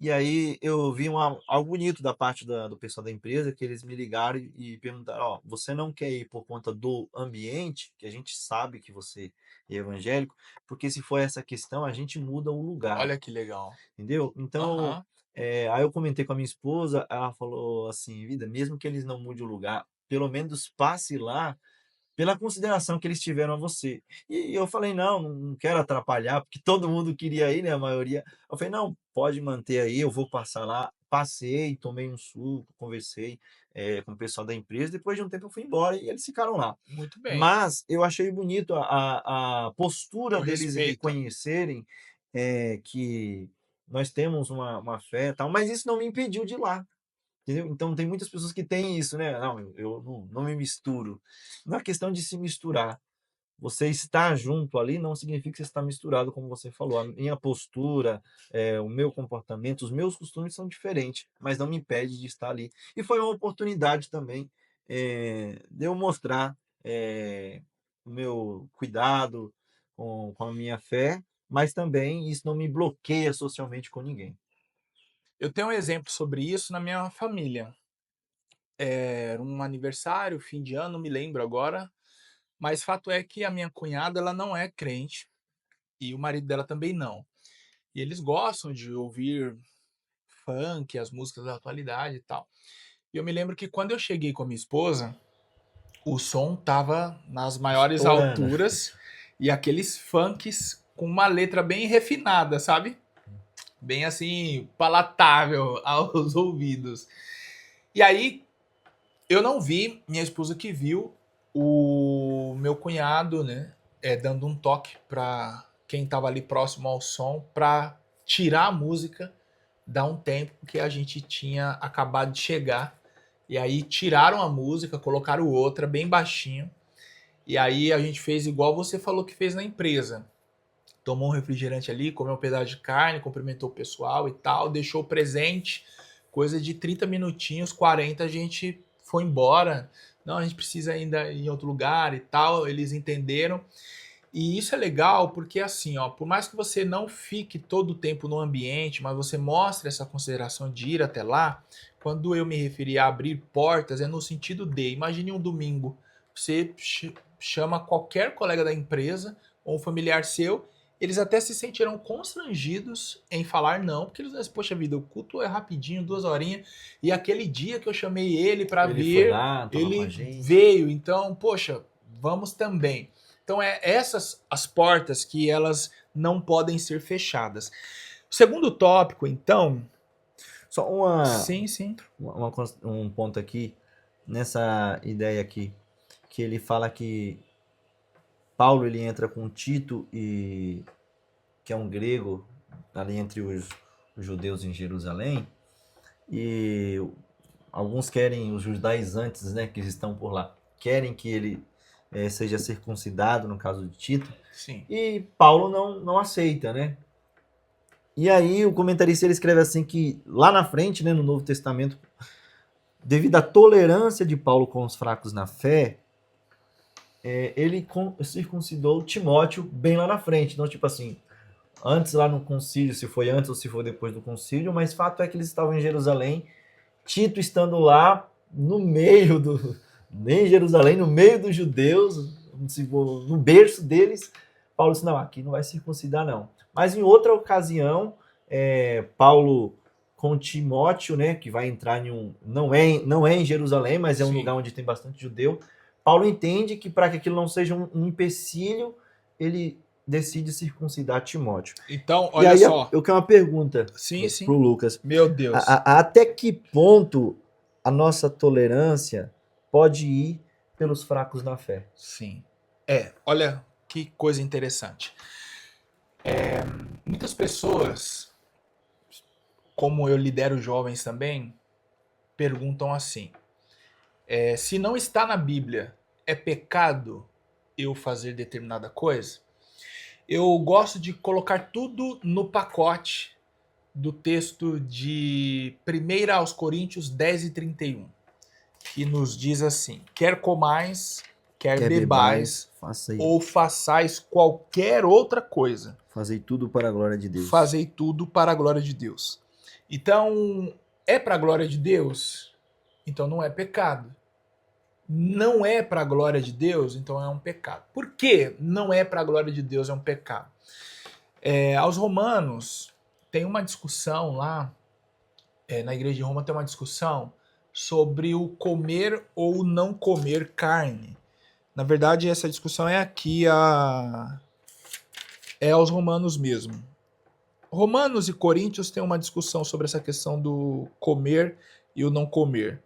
E aí eu vi algo bonito da parte do pessoal da empresa, que eles me ligaram e perguntaram, ó, você não quer ir por conta do ambiente, que a gente sabe que você é evangélico, porque se for essa questão, a gente muda o lugar, olha que legal. entendeu? Então, Aham. aí eu comentei com a minha esposa, ela falou assim, vida, mesmo que eles não mudem o lugar, pelo menos passe lá pela consideração que eles tiveram a você. E eu falei, não quero atrapalhar, porque todo mundo queria ir, né, a maioria. Eu falei, não, pode manter aí, eu vou passar lá. Passei, tomei um suco, conversei com o pessoal da empresa. Depois de um tempo eu fui embora e eles ficaram lá. Muito bem. Mas eu achei bonito a postura O deles respeito. reconhecerem que nós temos uma fé e tal, mas isso não me impediu de ir lá. Entendeu? Então tem muitas pessoas que têm isso, né? Não, eu não me misturo. Não é questão de se misturar. Você estar junto ali não significa que você está misturado, como você falou. A minha postura, o meu comportamento, os meus costumes são diferentes, mas não me impede de estar ali. E foi uma oportunidade também de eu mostrar o meu cuidado com a minha fé, mas também isso não me bloqueia socialmente com ninguém. Eu tenho um exemplo sobre isso na minha família. Era um aniversário, fim de ano, não me lembro agora, mas fato é que a minha cunhada, ela não é crente e o marido dela também não. E eles gostam de ouvir funk, as músicas da atualidade e tal. E eu me lembro que quando eu cheguei com a minha esposa, o som tava nas maiores Estourando. alturas e aqueles funks com uma letra bem refinada, sabe? Bem assim, palatável aos ouvidos. E aí, eu não vi, minha esposa que viu, o meu cunhado, né, dando um toque para quem tava ali próximo ao som para tirar a música, dar um tempo, porque a gente tinha acabado de chegar. E aí tiraram a música, colocaram outra bem baixinho. E aí a gente fez igual você falou que fez na empresa. Tomou um refrigerante ali, comeu um pedaço de carne, cumprimentou o pessoal e tal, deixou o presente. Coisa de 30 minutinhos, 40, a gente foi embora. Não, a gente precisa ainda ir em outro lugar e tal. Eles entenderam. E isso é legal porque assim, ó, por mais que você não fique todo o tempo no ambiente, mas você mostre essa consideração de ir até lá, quando eu me referi a abrir portas, é no sentido de, imagine um domingo, você chama qualquer colega da empresa ou um familiar seu, eles até se sentirão constrangidos em falar não, porque eles dizem, poxa vida, o culto é rapidinho, 2 horinhas, e aquele dia que eu chamei ele para Ele vir, foi lá, tava com ele a gente. veio, então, poxa, vamos também. Então, essas as portas que elas não podem ser fechadas. O segundo tópico, então. Só Sim, sim. um ponto aqui, nessa ideia aqui, que ele fala que Paulo ele entra com Tito, que é um grego, ali entre os judeus em Jerusalém, e alguns querem, os judaizantes, né, que estão por lá, querem que ele seja circuncidado, no caso de Tito, Sim. e Paulo não aceita, né? E aí o comentarista ele escreve assim que lá na frente, né, no Novo Testamento, devido à tolerância de Paulo com os fracos na fé, ele circuncidou Timóteo bem lá na frente. Então, tipo assim, antes lá no concílio, se foi antes ou se foi depois do concílio, mas fato é que eles estavam em Jerusalém, Tito estando lá no meio nem em Jerusalém, no meio dos judeus, no berço deles, Paulo disse, não, aqui não vai circuncidar não. Mas em outra ocasião, Paulo com Timóteo, né, que vai entrar em não é em Jerusalém, mas é um Sim. lugar onde tem bastante judeu, Paulo entende que para que aquilo não seja um empecilho, ele decide circuncidar Timóteo. Então, E olha aí só. eu quero uma pergunta Sim, sim. pro Lucas. Meu Deus. Até que ponto a nossa tolerância pode ir pelos fracos na fé? Sim. Olha que coisa interessante. Muitas pessoas, como eu lidero jovens também, perguntam assim: se não está na Bíblia, é pecado eu fazer determinada coisa? Eu gosto de colocar tudo no pacote do texto de 1 aos Coríntios 10:31, que nos diz assim: quer comais, quer bebais, ou façais qualquer outra coisa, fazei tudo para a glória de Deus. Fazei tudo para a glória de Deus. Então, é para a glória de Deus? Então não é pecado. Não é para a glória de Deus? Então é um pecado. Por que não é para a glória de Deus, é um pecado? Aos Romanos, tem uma discussão lá, na igreja de Roma tem uma discussão sobre o comer ou não comer carne. Na verdade, essa discussão é aqui, é aos Romanos mesmo. Romanos e Coríntios têm uma discussão sobre essa questão do comer e o não comer.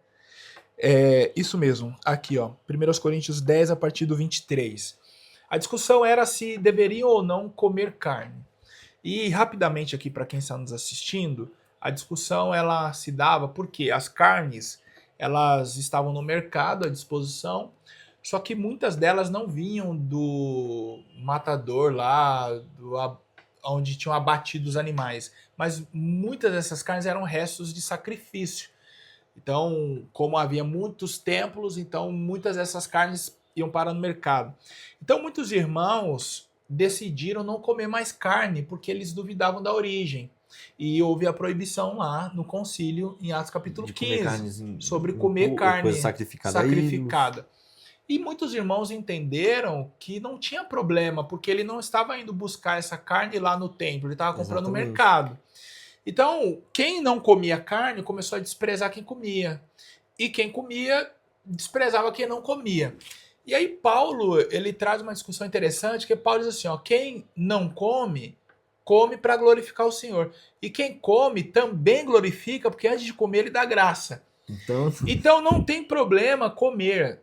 Isso mesmo, aqui, ó, 1 Coríntios 10, a partir do 23. A discussão era se deveriam ou não comer carne. E rapidamente aqui, para quem está nos assistindo, a discussão ela se dava porque as carnes elas estavam no mercado à disposição, só que muitas delas não vinham do matador lá, onde tinham abatido os animais, mas muitas dessas carnes eram restos de sacrifício. Então, como havia muitos templos, então muitas dessas carnes iam para o mercado. Então, muitos irmãos decidiram não comer mais carne, porque eles duvidavam da origem. E houve a proibição lá no concílio, em Atos capítulo 15, sobre comer carne sacrificada. E muitos irmãos entenderam que não tinha problema, porque ele não estava indo buscar essa carne lá no templo, ele estava comprando no mercado. Então, quem não comia carne começou a desprezar quem comia. E quem comia desprezava quem não comia. E aí Paulo, ele traz uma discussão interessante, que Paulo diz assim, ó, quem não come, come para glorificar o Senhor. E quem come também glorifica, porque antes de comer ele dá graça. Então não tem problema comer.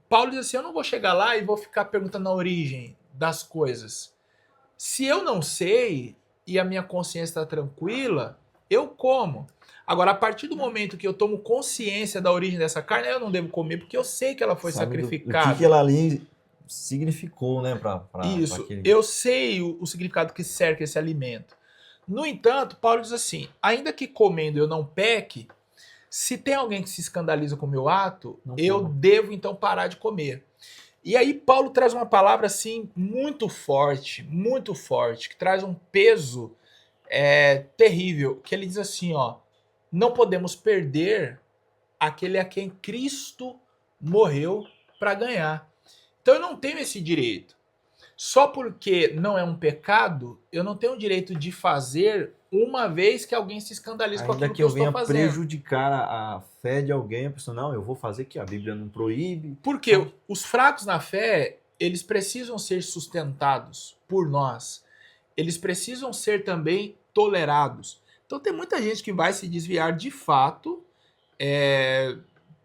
Paulo diz assim, eu não vou chegar lá e vou ficar perguntando a origem das coisas. Se eu não sei e a minha consciência está tranquila, eu como. Agora, a partir do momento que eu tomo consciência da origem dessa carne, eu não devo comer, porque eu sei que ela foi sacrificada. O que ela ali significou, né? Isso, aquele... eu sei o significado que cerca esse alimento. No entanto, Paulo diz assim, ainda que comendo eu não peque, se tem alguém que se escandaliza com o meu ato, eu devo então parar de comer. E aí Paulo traz uma palavra assim muito forte, que traz um peso terrível, que ele diz assim, ó, não podemos perder aquele a quem Cristo morreu para ganhar. Então eu não tenho esse direito. Só porque não é um pecado, eu não tenho o direito de fazer uma vez que alguém se escandalize com aquilo que eu estou fazendo. Ainda que eu venha prejudicar a fé de alguém, a pessoa, não, eu vou fazer que a Bíblia não proíbe. Porque os fracos na fé, eles precisam ser sustentados por nós. Eles precisam ser também tolerados. Então tem muita gente que vai se desviar de fato,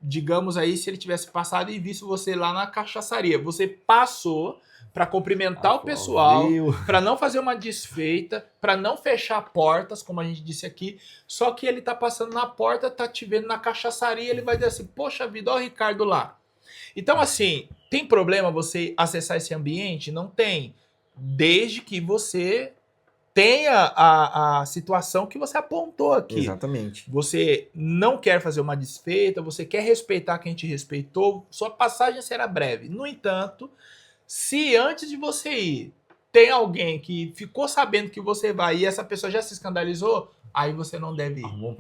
digamos aí, se ele tivesse passado e visto você lá na cachaçaria. Você passou para cumprimentar o pessoal, para não fazer uma desfeita, para não fechar portas, como a gente disse aqui, só que ele tá passando na porta, tá te vendo na cachaçaria, ele vai dizer assim, poxa vida, ó o Ricardo lá. Então assim, tem problema você acessar esse ambiente? Não tem, desde que você tenha a situação que você apontou aqui. Exatamente. Você não quer fazer uma desfeita, você quer respeitar quem te respeitou, sua passagem será breve. No entanto, se antes de você ir, tem alguém que ficou sabendo que você vai e essa pessoa já se escandalizou, aí você não deve ir. Um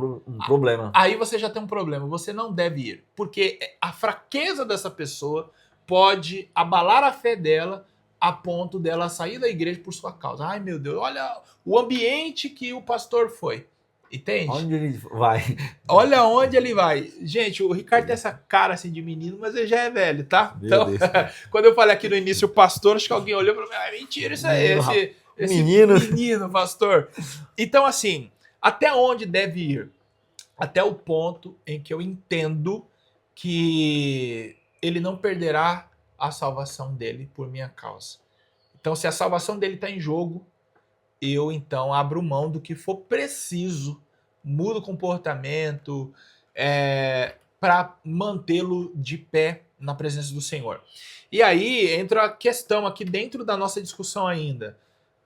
problema. Aí você já tem um problema, você não deve ir. Porque a fraqueza dessa pessoa pode abalar a fé dela a ponto dela sair da igreja por sua causa. Ai, meu Deus, olha o ambiente que o pastor foi. Entende? Onde ele vai? Olha onde ele vai. Gente, o Ricardo tem essa cara assim de menino, mas ele já é velho, tá? Então, quando eu falei aqui no início, o pastor, acho que alguém olhou para mim, ah, mentira, isso aí, esse menino, pastor. Então, assim, até onde deve ir? Até o ponto em que eu entendo que ele não perderá a salvação dele por minha causa. Então, se a salvação dele está em jogo, eu então abro mão do que for preciso, mudo o comportamento para mantê-lo de pé na presença do Senhor. E aí entra a questão aqui dentro da nossa discussão ainda.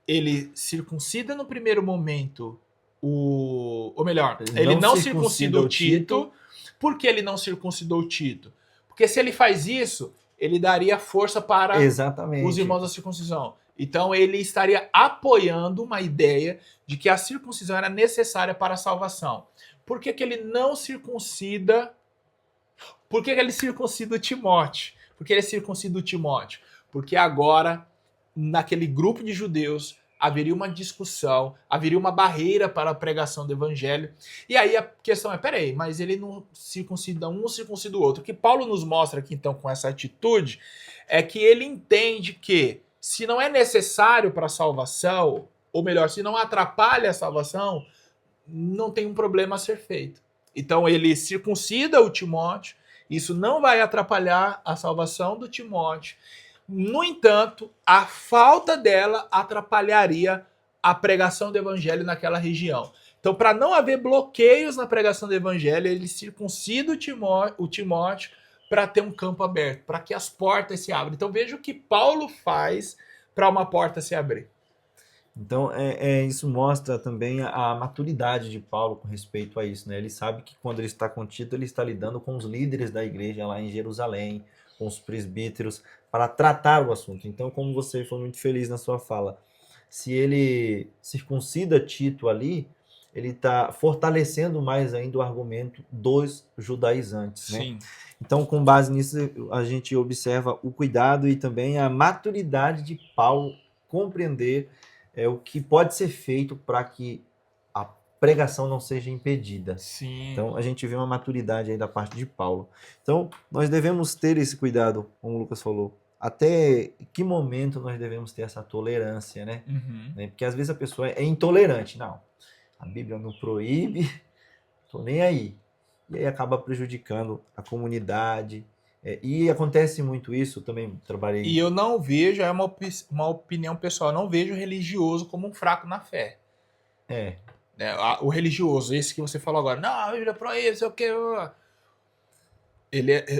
Ele circuncida no primeiro momento ou melhor, ele não circuncida o Tito. Por que ele não circuncidou o Tito? Porque se ele faz isso, ele daria força para os irmãos da circuncisão. Então ele estaria apoiando uma ideia de que a circuncisão era necessária para a salvação. Por que ele não circuncida? Por que ele circuncida o Timóteo? Por que ele circuncida o Timóteo? Porque agora, naquele grupo de judeus, haveria uma discussão, haveria uma barreira para a pregação do evangelho. E aí a questão é, peraí, mas ele não circuncida um, circuncida o outro. O que Paulo nos mostra aqui, então, com essa atitude, é que ele entende que se não é necessário para a salvação, ou melhor, se não atrapalha a salvação, não tem um problema a ser feito. Então ele circuncida o Timóteo, isso não vai atrapalhar a salvação do Timóteo. No entanto, a falta dela atrapalharia a pregação do evangelho naquela região. Então, para não haver bloqueios na pregação do evangelho, ele circuncida o Timóteo para ter um campo aberto, para que as portas se abram. Então, veja o que Paulo faz para uma porta se abrir. Então, isso mostra também a maturidade de Paulo com respeito a isso, né? Ele sabe que quando ele está com Tito, ele está lidando com os líderes da igreja lá em Jerusalém, com os presbíteros, para tratar o assunto. Então, como você foi muito feliz na sua fala, se ele circuncida Tito ali, ele está fortalecendo mais ainda o argumento dos judaizantes, né? Sim. Então, com base nisso, a gente observa o cuidado e também a maturidade de Paulo compreender o que pode ser feito para que pregação não seja impedida. Sim. Então, a gente vê uma maturidade aí da parte de Paulo. Então, nós devemos ter esse cuidado, como o Lucas falou. Até que momento nós devemos ter essa tolerância, né? Uhum. Porque às vezes a pessoa é intolerante. Não, a Bíblia não proíbe, tô nem aí. E aí acaba prejudicando a comunidade. E acontece muito isso, também trabalhei... E eu não vejo, é uma opinião pessoal, eu não vejo o religioso como um fraco na fé. O religioso, esse que você falou agora, não, a Bíblia proíbe, sei o que.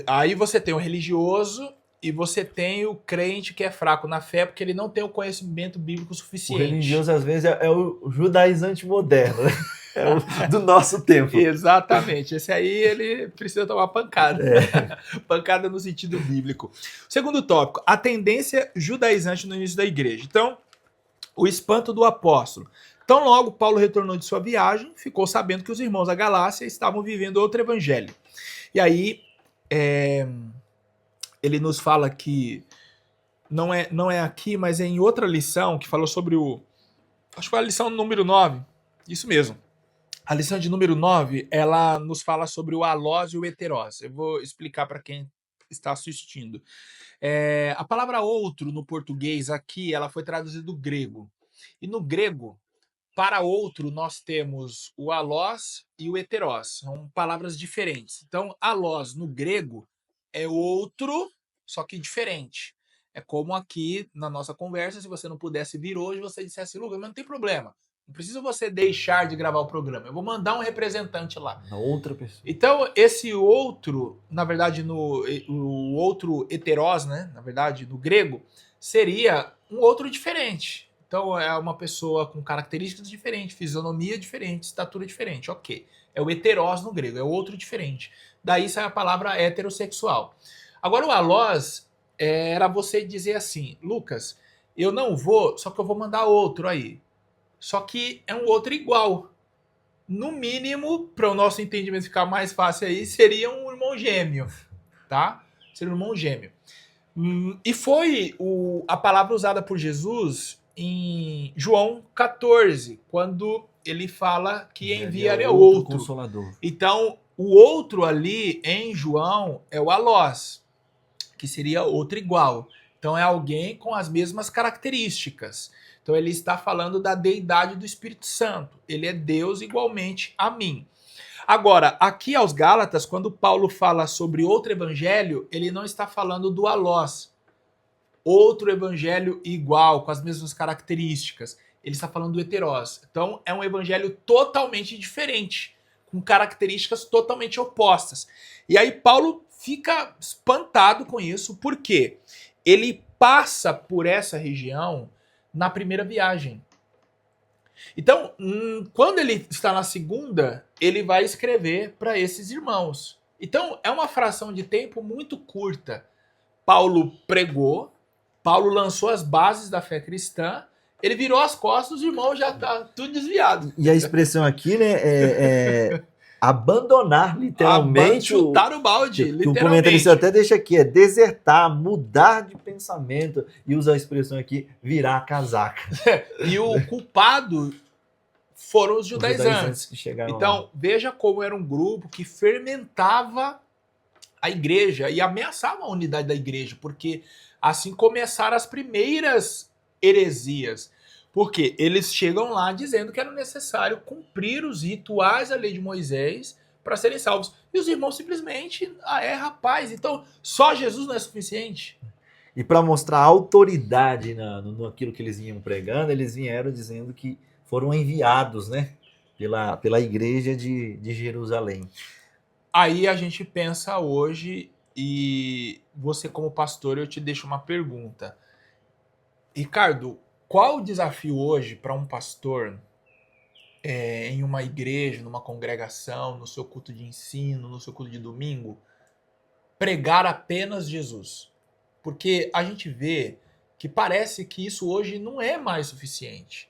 Aí você tem o religioso e você tem o crente que é fraco na fé porque ele não tem o conhecimento bíblico O suficiente. religioso, às vezes, é o judaizante moderno, né? É o do nosso tempo. Exatamente. Esse aí, ele precisa tomar pancada. Pancada no sentido bíblico. Segundo tópico, a tendência judaizante no início da igreja. Então, o espanto do apóstolo. Tão logo Paulo retornou de sua viagem, ficou sabendo que os irmãos da Galácia estavam vivendo outro evangelho. E aí, ele nos fala que não é aqui, mas é em outra lição que falou sobre acho que foi a lição número 9. Isso mesmo. A lição de número 9, ela nos fala sobre o alós e o heterós. Eu vou explicar para quem está assistindo. A palavra outro no português aqui, ela foi traduzida do grego. E no grego, para outro, nós temos o alós e o heterós. São palavras diferentes. Então, alós no grego é outro, só que diferente. É como aqui na nossa conversa, se você não pudesse vir hoje, você dissesse, Lucas, mas não tem problema. Não precisa você deixar de gravar o programa. Eu vou mandar um representante lá. Na outra pessoa. Então, esse outro, na verdade, o outro heterós, né? Na verdade, no grego, seria um outro diferente. Então, é uma pessoa com características diferentes, fisionomia diferente, estatura diferente. Ok. É o heterós no grego, é o outro diferente. Daí sai a palavra heterossexual. Agora, o alós era você dizer assim, Lucas, eu não vou, só que eu vou mandar outro aí. Só que é um outro igual. No mínimo, para o nosso entendimento ficar mais fácil aí, seria um irmão gêmeo, tá? Seria um irmão gêmeo. E foi a palavra usada por Jesus em João 14, quando ele fala que enviaria outro. Consolador. Então, o outro ali em João é o alós, que seria outro igual. Então, é alguém com as mesmas características. Então ele está falando da deidade do Espírito Santo. Ele é Deus igualmente a mim. Agora, aqui aos Gálatas, quando Paulo fala sobre outro evangelho, ele não está falando do alós. Outro evangelho igual, com as mesmas características. Ele está falando do heterós. Então é um evangelho totalmente diferente, com características totalmente opostas. E aí Paulo fica espantado com isso, porque ele passa por essa região na primeira viagem. Então, quando ele está na segunda, ele vai escrever para esses irmãos. Então, é uma fração de tempo muito curta. Paulo pregou, Paulo lançou as bases da fé cristã, ele virou as costas, os irmãos já tá tudo desviado. E a expressão aqui, né, é abandonar literalmente chutar o balde, literalmente. O comentarista até deixa aqui, desertar, mudar de pensamento, e usa a expressão aqui, virar a casaca. E o culpado foram os judaizantes. Que chegaram então, lá. Veja como era um grupo que fermentava a igreja e ameaçava a unidade da igreja, porque assim começaram as primeiras heresias. Porque eles chegam lá dizendo que era necessário cumprir os rituais da lei de Moisés para serem salvos. E os irmãos simplesmente, rapaz, então só Jesus não é suficiente? E para mostrar autoridade naquilo que eles vinham pregando, eles vieram dizendo que foram enviados, né, pela igreja de Jerusalém. Aí a gente pensa hoje, e você como pastor, eu te deixo uma pergunta. Ricardo, qual o desafio hoje para um pastor em uma igreja, numa congregação, no seu culto de ensino, no seu culto de domingo, pregar apenas Jesus? Porque a gente vê que parece que isso hoje não é mais suficiente.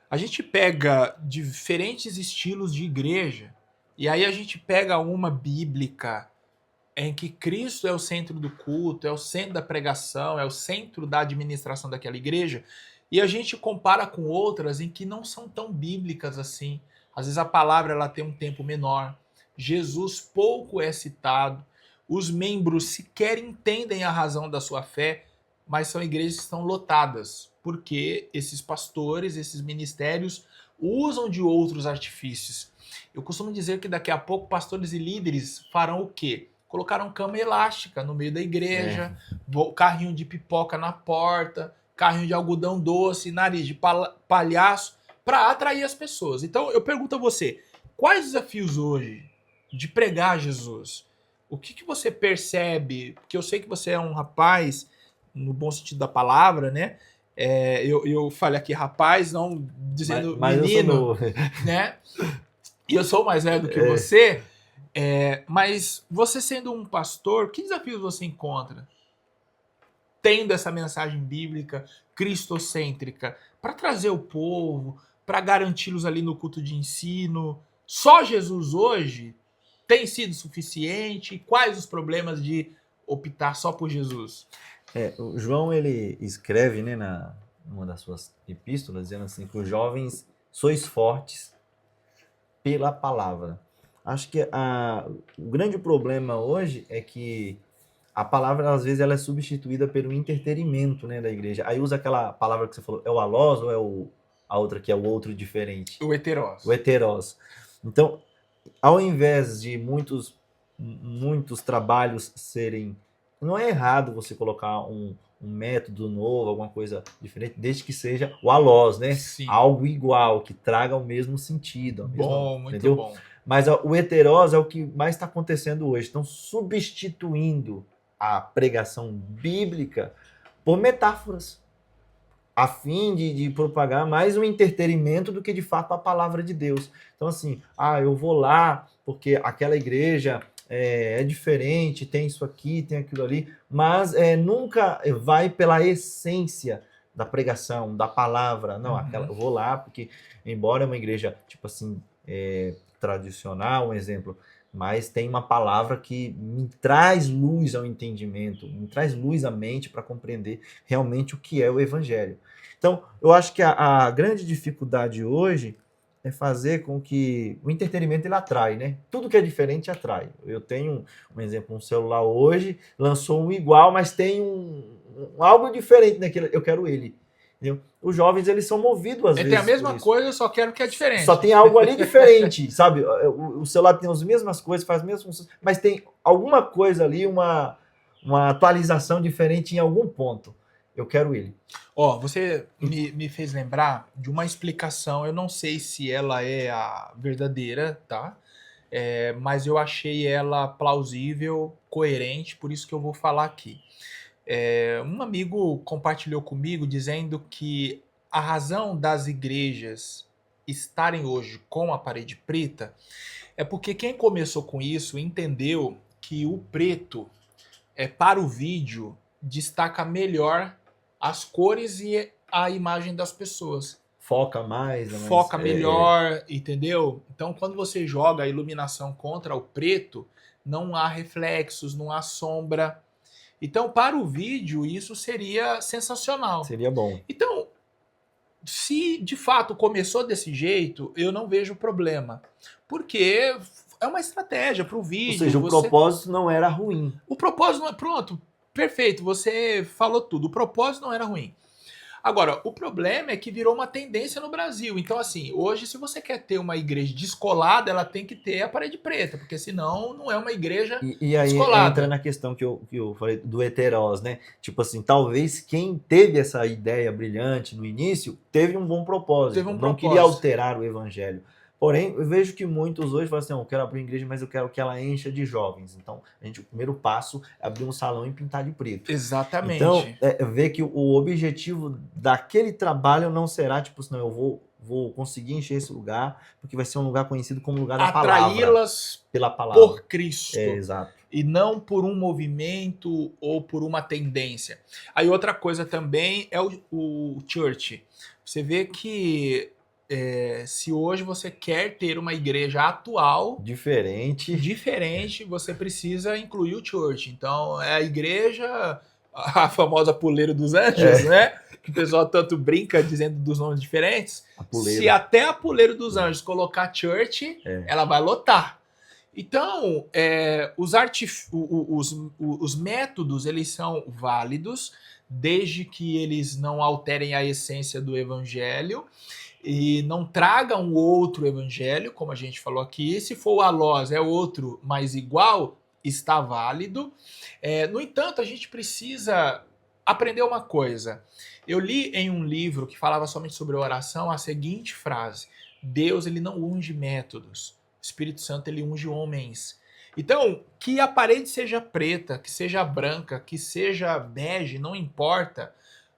A gente pega diferentes estilos de igreja e aí a gente pega uma bíblica em que Cristo é o centro do culto, é o centro da pregação, é o centro da administração daquela igreja, e a gente compara com outras em que não são tão bíblicas assim. Às vezes a palavra ela tem um tempo menor. Jesus pouco é citado. Os membros sequer entendem a razão da sua fé, mas são igrejas que estão lotadas, porque esses pastores, esses ministérios usam de outros artifícios. Eu costumo dizer que daqui a pouco pastores e líderes farão o quê? Colocaram cama elástica no meio da igreja, carrinho de pipoca na porta, carrinho de algodão doce, nariz de palhaço, para atrair as pessoas. Então eu pergunto a você, quais desafios hoje de pregar Jesus? O que você percebe? Porque eu sei que você é um rapaz, no bom sentido da palavra, né? Eu falei aqui rapaz, não dizendo mas menino, eu sou novo. né? E eu sou mais velho do que você. Mas você sendo um pastor, que desafios você encontra? Tendo essa mensagem bíblica cristocêntrica para trazer o povo, para garanti-los ali no culto de ensino. Só Jesus hoje tem sido suficiente? Quais os problemas de optar só por Jesus? O João, ele escreve, né, numa das suas epístolas, dizendo assim, que os jovens sois fortes pela palavra. Acho que o grande problema hoje é que a palavra, às vezes, ela é substituída pelo entretenimento, né, da igreja. Aí usa aquela palavra que você falou, é o alós ou é a outra que é o outro diferente? O heterós. O heterós. Então, ao invés de muitos trabalhos serem... Não é errado você colocar um método novo, alguma coisa diferente, desde que seja o alós, né? Sim. Algo igual, que traga o mesmo sentido. Muito entendeu? bom. Mas o heterós é o que mais está acontecendo hoje. Estão substituindo a pregação bíblica por metáforas, a fim de propagar mais um entretenimento do que de fato a palavra de Deus. Então assim, eu vou lá porque aquela igreja é diferente, tem isso aqui, tem aquilo ali, mas nunca vai pela essência da pregação, da palavra. Não, eu vou lá porque, embora é uma igreja, tipo assim, tradicional, um exemplo, mas tem uma palavra que me traz luz ao entendimento, me traz luz à mente para compreender realmente o que é o evangelho. Então, eu acho que a grande dificuldade hoje é fazer com que o entretenimento ele atrai, né? Tudo que é diferente atrai. Eu tenho um exemplo, um celular hoje, lançou um igual, mas tem algo diferente naquele, eu quero ele. Entendeu? Os jovens, eles são movidos às vezes. Ele tem a mesma coisa, eu só quero que é diferente. Só tem algo ali diferente, sabe? O celular tem as mesmas coisas, faz as mesmas funções, mas tem alguma coisa ali, uma atualização diferente em algum ponto. Eu quero ele. Você me fez lembrar de uma explicação, eu não sei se ela é a verdadeira, tá? Mas eu achei ela plausível, coerente, por isso que eu vou falar aqui. Um amigo compartilhou comigo dizendo que a razão das igrejas estarem hoje com a parede preta é porque quem começou com isso entendeu que o preto, para o vídeo, destaca melhor as cores e a imagem das pessoas. Foca mais. Foca melhor, entendeu? Então, quando você joga a iluminação contra o preto, não há reflexos, não há sombra. Então, para o vídeo, isso seria sensacional. Seria bom. Então, se de fato começou desse jeito, eu não vejo problema. Porque é uma estratégia para o vídeo. Ou seja, o propósito não era ruim. O propósito não é... Pronto, perfeito, você falou tudo. O propósito não era ruim. Agora, o problema é que virou uma tendência no Brasil. Então, assim, hoje, se você quer ter uma igreja descolada, ela tem que ter a parede preta, porque senão não é uma igreja e aí descolada. Entra na questão que eu falei do heterós, né? Tipo assim, talvez quem teve essa ideia brilhante no início teve um bom propósito. Não queria alterar o evangelho. Porém, eu vejo que muitos hoje falam assim, eu quero abrir uma igreja, mas eu quero que ela encha de jovens. Então, o primeiro passo é abrir um salão e pintar de preto. Exatamente. Então, ver que o objetivo daquele trabalho não será, tipo assim, não, eu vou conseguir encher esse lugar, porque vai ser um lugar conhecido como lugar da palavra. Atraí-las pela palavra. Por Cristo. Exato. E não por um movimento ou por uma tendência. Aí outra coisa também é o church. Você vê que se hoje você quer ter uma igreja atual, diferente, você precisa incluir o church. Então, é a igreja a famosa puleira dos anjos, né? Que o pessoal tanto brinca dizendo dos nomes diferentes. Se até a puleira dos anjos colocar church, ela vai lotar. Então, os métodos, eles são válidos, desde que eles não alterem a essência do evangelho e não tragam outro evangelho, como a gente falou aqui. Se for o alós, é outro, mas igual, está válido. No entanto, a gente precisa aprender uma coisa. Eu li em um livro que falava somente sobre oração a seguinte frase: Deus, ele não unge métodos. O Espírito Santo, ele unge homens. Então, que a parede seja preta, que seja branca, que seja bege, não importa.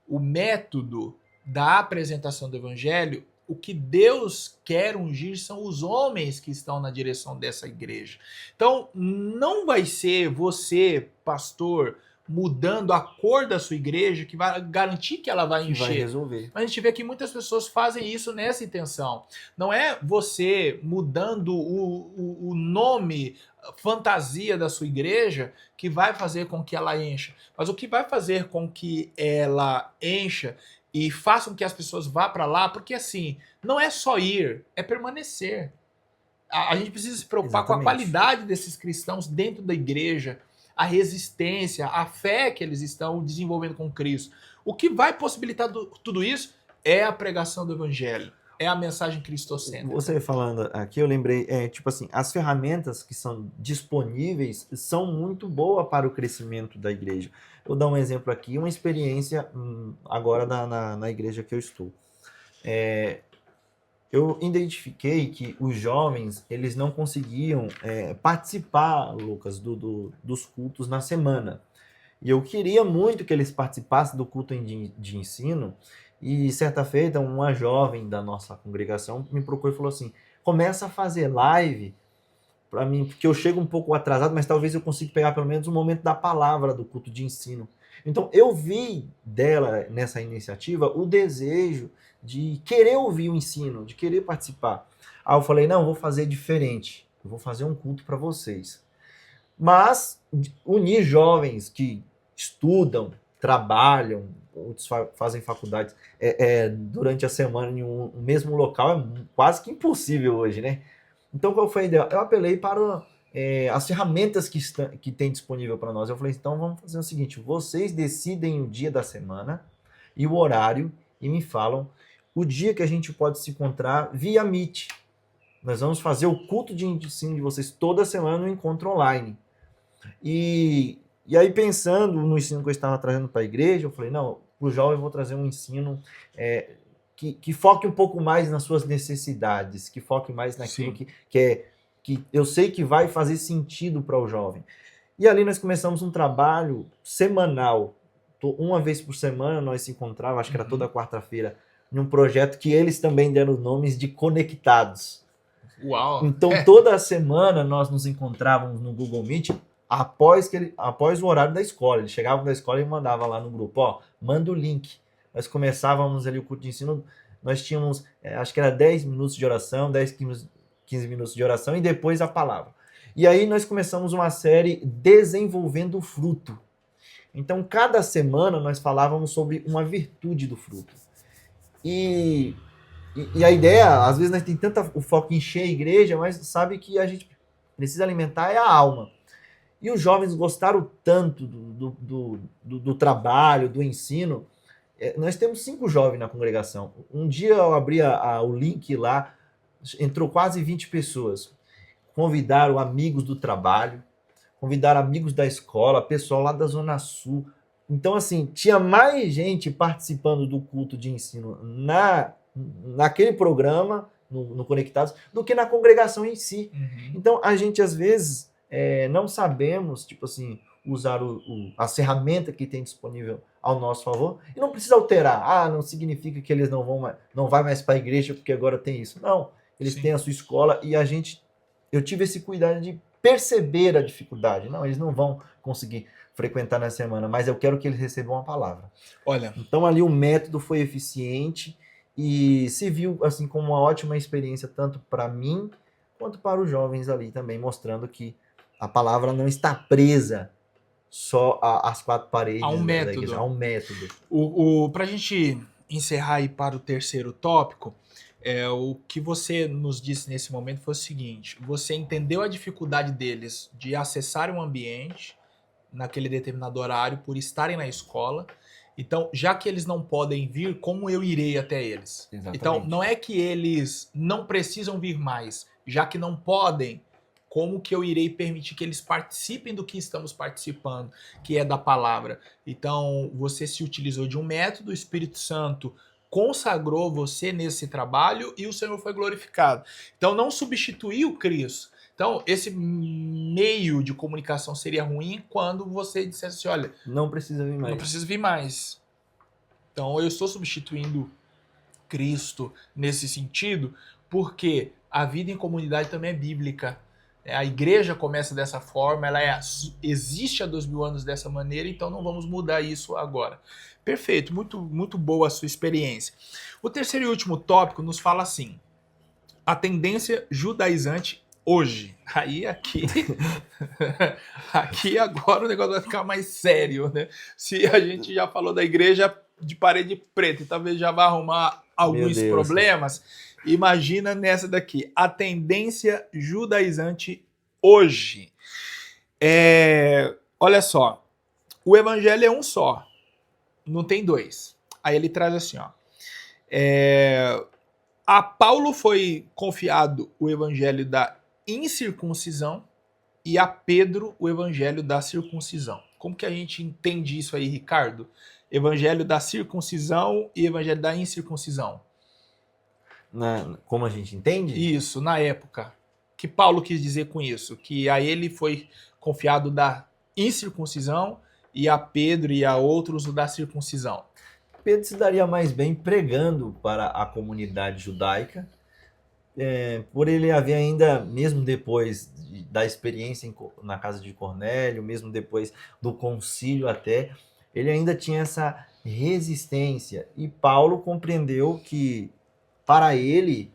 O método da apresentação do evangelho, o que Deus quer ungir são os homens que estão na direção dessa igreja. Então, não vai ser você, pastor, mudando a cor da sua igreja que vai garantir que ela vai encher. Vai resolver. Mas a gente vê que muitas pessoas fazem isso nessa intenção. Não é você mudando o nome, fantasia da sua igreja que vai fazer com que ela encha. Mas o que vai fazer com que ela encha e faça com que as pessoas vá para lá, porque assim, não é só ir, é permanecer. A gente precisa se preocupar com a qualidade desses cristãos dentro da igreja, a resistência, a fé que eles estão desenvolvendo com Cristo. O que vai possibilitar tudo isso é a pregação do evangelho, é a mensagem cristocêntrica. Você falando aqui, eu lembrei, tipo assim, as ferramentas que são disponíveis são muito boas para o crescimento da igreja. Eu vou dar um exemplo aqui, uma experiência agora na igreja que eu estou. Eu identifiquei que os jovens, eles não conseguiam participar, Lucas, dos cultos na semana. E eu queria muito que eles participassem do culto de ensino. E certa feita, uma jovem da nossa congregação me procurou e falou assim: começa a fazer live para mim, porque eu chego um pouco atrasado, mas talvez eu consiga pegar pelo menos um momento da palavra do culto de ensino. Então eu vi dela nessa iniciativa o desejo de querer ouvir o ensino, de querer participar. Aí eu falei: não, vou fazer diferente, eu vou fazer um culto para vocês. Mas unir jovens que estudam, trabalham, outros fazem faculdades durante a semana em um mesmo local é quase que impossível hoje, né? Então, qual foi a ideia? Eu apelei para as ferramentas que tem disponível para nós. Eu falei: então vamos fazer o seguinte: vocês decidem o dia da semana e o horário e me falam o dia que a gente pode se encontrar via Meet. Nós vamos fazer o culto de ensino de vocês toda semana no encontro online. E aí, pensando no ensino que eu estava trazendo para a igreja, eu falei: não, para o jovem eu vou trazer um ensino que foque um pouco mais nas suas necessidades, que foque mais naquilo que eu sei que vai fazer sentido para o jovem. E ali nós começamos um trabalho semanal. Uma vez por semana nós se encontrávamos, acho que era toda quarta-feira, num projeto que eles também deram nomes de Conectados. Uau! Então, toda semana nós nos encontrávamos no Google Meet após o horário da escola. Eles chegavam da escola e mandavam lá no grupo: manda o link. Nós começávamos ali o culto de ensino, nós tínhamos, acho que era 10 minutos de oração, 15 minutos de oração e depois a palavra. E aí nós começamos uma série Desenvolvendo o Fruto. Então, cada semana nós falávamos sobre uma virtude do fruto. E a ideia, às vezes nós temos tanto o foco em encher a igreja, mas sabe que a gente precisa alimentar a alma. E os jovens gostaram tanto do trabalho, do ensino. Nós temos 5 jovens na congregação. Um dia eu abri o link lá, entrou quase 20 pessoas. Convidaram amigos do trabalho, convidaram amigos da escola, pessoal lá da Zona Sul. Então, assim, tinha mais gente participando do culto de ensino naquele programa, no Conectados, do que na congregação em si. Uhum. Então, a gente, às vezes, não sabemos, tipo assim, usar a ferramenta que tem disponível ao nosso favor, e não precisa alterar. Não significa que eles não vão mais para a igreja porque agora tem isso. Não, eles têm a sua escola e eu tive esse cuidado de perceber a dificuldade. Não, eles não vão conseguir frequentar na semana, mas eu quero que eles recebam a palavra. Olha, então ali o método foi eficiente e se viu assim como uma ótima experiência tanto para mim quanto para os jovens ali também, mostrando que a palavra não está presa só as quatro paredes Há um da método. igreja. Há um método. Para a gente encerrar aí para o terceiro tópico, o que você nos disse nesse momento foi o seguinte: você entendeu a dificuldade deles de acessar um ambiente naquele determinado horário por estarem na escola. Então, já que eles não podem vir, como eu irei até eles? Exatamente. Então, não é que eles não precisam vir mais, já que não podem, como que eu irei permitir que eles participem do que estamos participando, que é da palavra? Então, você se utilizou de um método, o Espírito Santo consagrou você nesse trabalho e o Senhor foi glorificado. Então, não substituiu Cristo. Então, esse meio de comunicação seria ruim quando você dissesse assim, olha, Não precisa vir mais. não precisa vir mais. Então, eu estou substituindo Cristo nesse sentido, porque a vida em comunidade também é bíblica. A igreja começa dessa forma, existe há 2000 anos dessa maneira, então não vamos mudar isso agora. Perfeito, muito, muito boa a sua experiência. O terceiro e último tópico nos fala assim: a tendência judaizante hoje. Aí aqui agora o negócio vai ficar mais sério, né? Se a gente já falou da igreja de parede preta e talvez já vai arrumar alguns problemas, imagina nessa daqui, a tendência judaizante hoje. Olha só, o evangelho é um só, não tem dois. Aí ele traz assim, ó. A Paulo foi confiado o evangelho da incircuncisão e a Pedro o evangelho da circuncisão. Como que a gente entende isso aí, Ricardo? Evangelho da circuncisão e evangelho da incircuncisão. Como a gente entende? Isso, na época. O que Paulo quis dizer com isso? Que a ele foi confiado da incircuncisão e a Pedro e a outros o da circuncisão. Pedro se daria mais bem pregando para a comunidade judaica, por ele haver ainda, mesmo depois da experiência na casa de Cornélio, mesmo depois do concílio até, ele ainda tinha essa resistência. E Paulo compreendeu que, para ele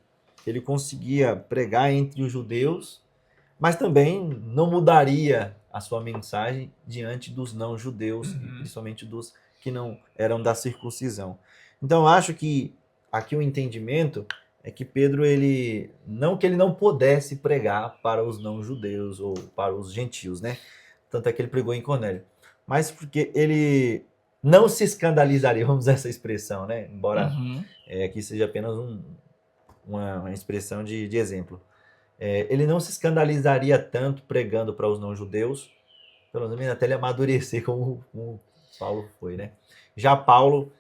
conseguia pregar entre os judeus, mas também não mudaria a sua mensagem diante dos não-judeus, principalmente dos que não eram da circuncisão. Então, acho que aqui o entendimento é que Pedro, não que ele não pudesse pregar para os não-judeus ou para os gentios, né? Tanto é que ele pregou em Cornélio. Mas porque ele não se escandalizaria, vamos usar essa expressão, né? Embora aqui seja apenas uma expressão de exemplo. Ele não se escandalizaria tanto pregando para os não-judeus, pelo menos até ele amadurecer como Paulo foi, né? Já Paulo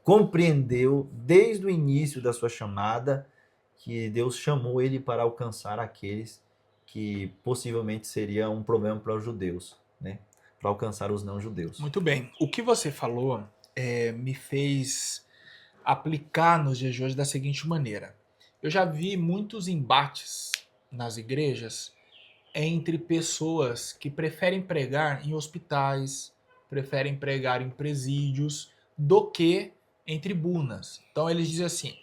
compreendeu desde o início da sua chamada que Deus chamou ele para alcançar aqueles que possivelmente seria um problema para os judeus, né? Para alcançar os não-judeus. Muito bem. O que você falou me fez aplicar nos dias de hoje da seguinte maneira. Eu já vi muitos embates nas igrejas entre pessoas que preferem pregar em hospitais, preferem pregar em presídios, do que em tribunas. Então eles dizem assim,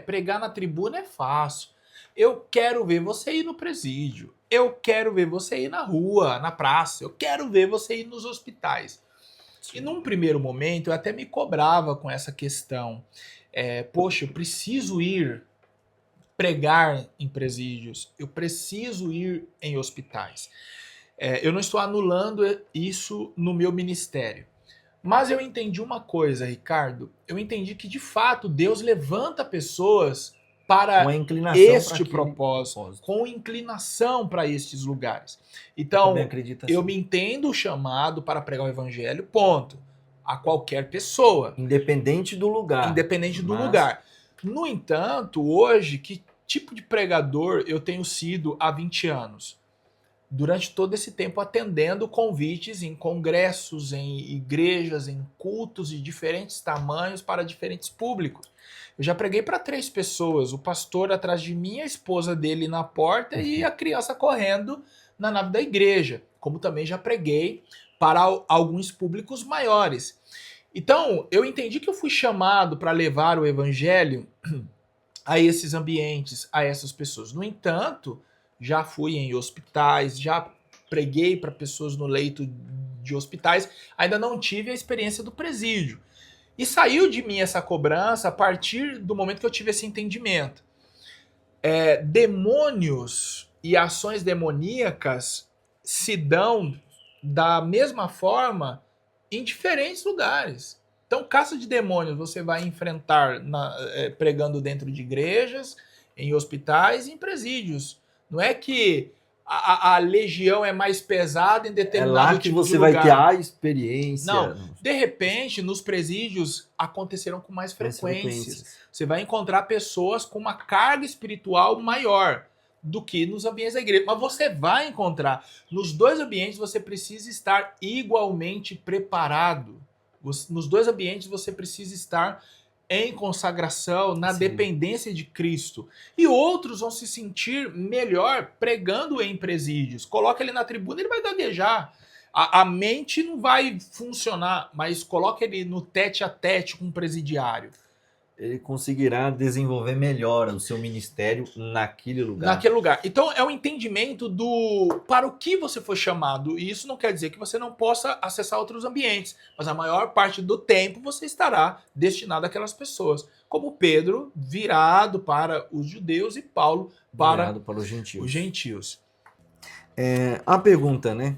pregar na tribuna é fácil. Eu quero ver você ir no presídio. Eu quero ver você ir na rua, na praça. Eu quero ver você ir nos hospitais. E num primeiro momento eu até me cobrava com essa questão. Poxa, eu preciso ir pregar em presídios. Eu preciso ir em hospitais. Eu não estou anulando isso no meu ministério. Mas eu entendi uma coisa, Ricardo. Eu entendi que, de fato, Deus levanta pessoas para este propósito, com inclinação para estes lugares. Então, eu me entendo chamado para pregar o evangelho, ponto. A qualquer pessoa. Independente do lugar. Independente do lugar. No entanto, hoje, que tipo de pregador eu tenho sido há 20 anos? Durante todo esse tempo atendendo convites em congressos, em igrejas, em cultos de diferentes tamanhos para diferentes públicos. Eu já preguei para 3 pessoas, o pastor atrás de mim, a esposa dele na porta e a criança correndo na nave da igreja, como também já preguei para alguns públicos maiores. Então, eu entendi que eu fui chamado para levar o evangelho a esses ambientes, a essas pessoas. No entanto, já fui em hospitais, já preguei para pessoas no leito de hospitais, ainda não tive a experiência do presídio. E saiu de mim essa cobrança a partir do momento que eu tive esse entendimento. Demônios e ações demoníacas se dão da mesma forma em diferentes lugares. Então, caça de demônios você vai enfrentar pregando dentro de igrejas, em hospitais e em presídios. Não é que a legião é mais pesada em determinado tipo de lugar. É lá que você vai ter a experiência. Não, de repente, nos presídios acontecerão com mais frequências. Você vai encontrar pessoas com uma carga espiritual maior do que nos ambientes da igreja. Mas você vai encontrar. Nos dois ambientes você precisa estar igualmente preparado. Nos dois ambientes você precisa estar em consagração, na dependência de Cristo. E outros vão se sentir melhor pregando em presídios. Coloca ele na tribuna, ele vai gaguejar. A mente não vai funcionar, mas coloca ele no tete-a-tete com um presidiário. Ele conseguirá desenvolver melhor o seu ministério naquele lugar. Naquele lugar. Então é o entendimento para o que você foi chamado. E isso não quer dizer que você não possa acessar outros ambientes. Mas a maior parte do tempo você estará destinado àquelas pessoas. Como Pedro, virado para os judeus, e Paulo para os gentios. Os gentios. A pergunta, né?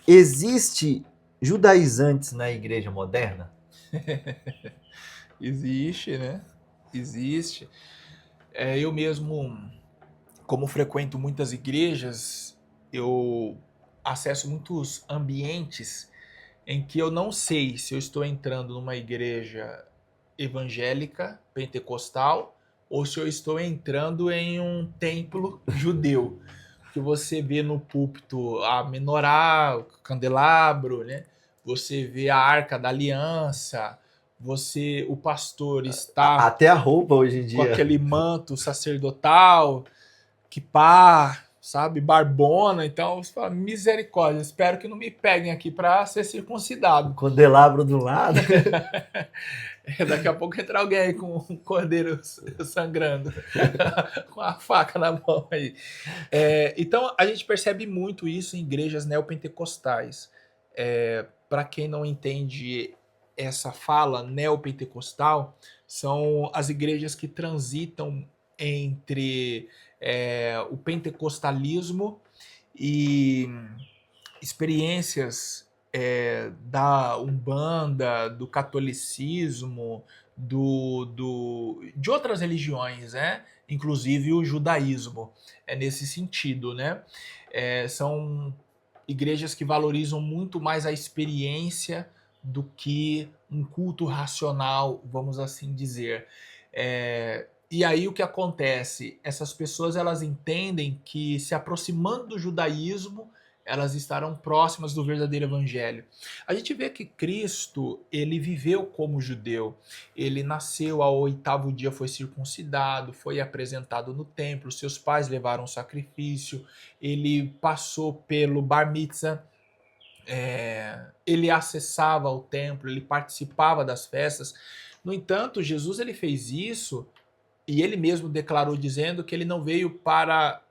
Existe judaizantes na igreja moderna? Existe, né? Existe. Eu mesmo, como frequento muitas igrejas, eu acesso muitos ambientes em que eu não sei se eu estou entrando numa igreja evangélica, pentecostal, ou se eu estou entrando em um templo judeu. Que você vê no púlpito a menorá, o candelabro, né? Você vê a arca da aliança. O pastor está... Até a roupa hoje em dia. Com aquele manto sacerdotal, quipá, sabe? Barbona. Então, você fala, misericórdia, espero que não me peguem aqui para ser circuncidado. O candelabro do lado. Daqui a pouco entra alguém aí com um cordeiro sangrando, com a faca na mão aí. Então, a gente percebe muito isso em igrejas neopentecostais. Para quem não entende essa fala neopentecostal, são as igrejas que transitam entre o pentecostalismo e experiências da Umbanda, do catolicismo, de outras religiões, né? Inclusive o judaísmo. É nesse sentido, né? São igrejas que valorizam muito mais a experiência do que um culto racional, vamos assim dizer. E aí o que acontece? Essas pessoas elas entendem que se aproximando do judaísmo, elas estarão próximas do verdadeiro evangelho. A gente vê que Cristo, ele viveu como judeu. Ele nasceu ao 8º dia, foi circuncidado, foi apresentado no templo, seus pais levaram sacrifício, ele passou pelo bar mitzvah, ele acessava o templo, ele participava das festas. No entanto, Jesus ele fez isso e ele mesmo declarou dizendo que ele não veio para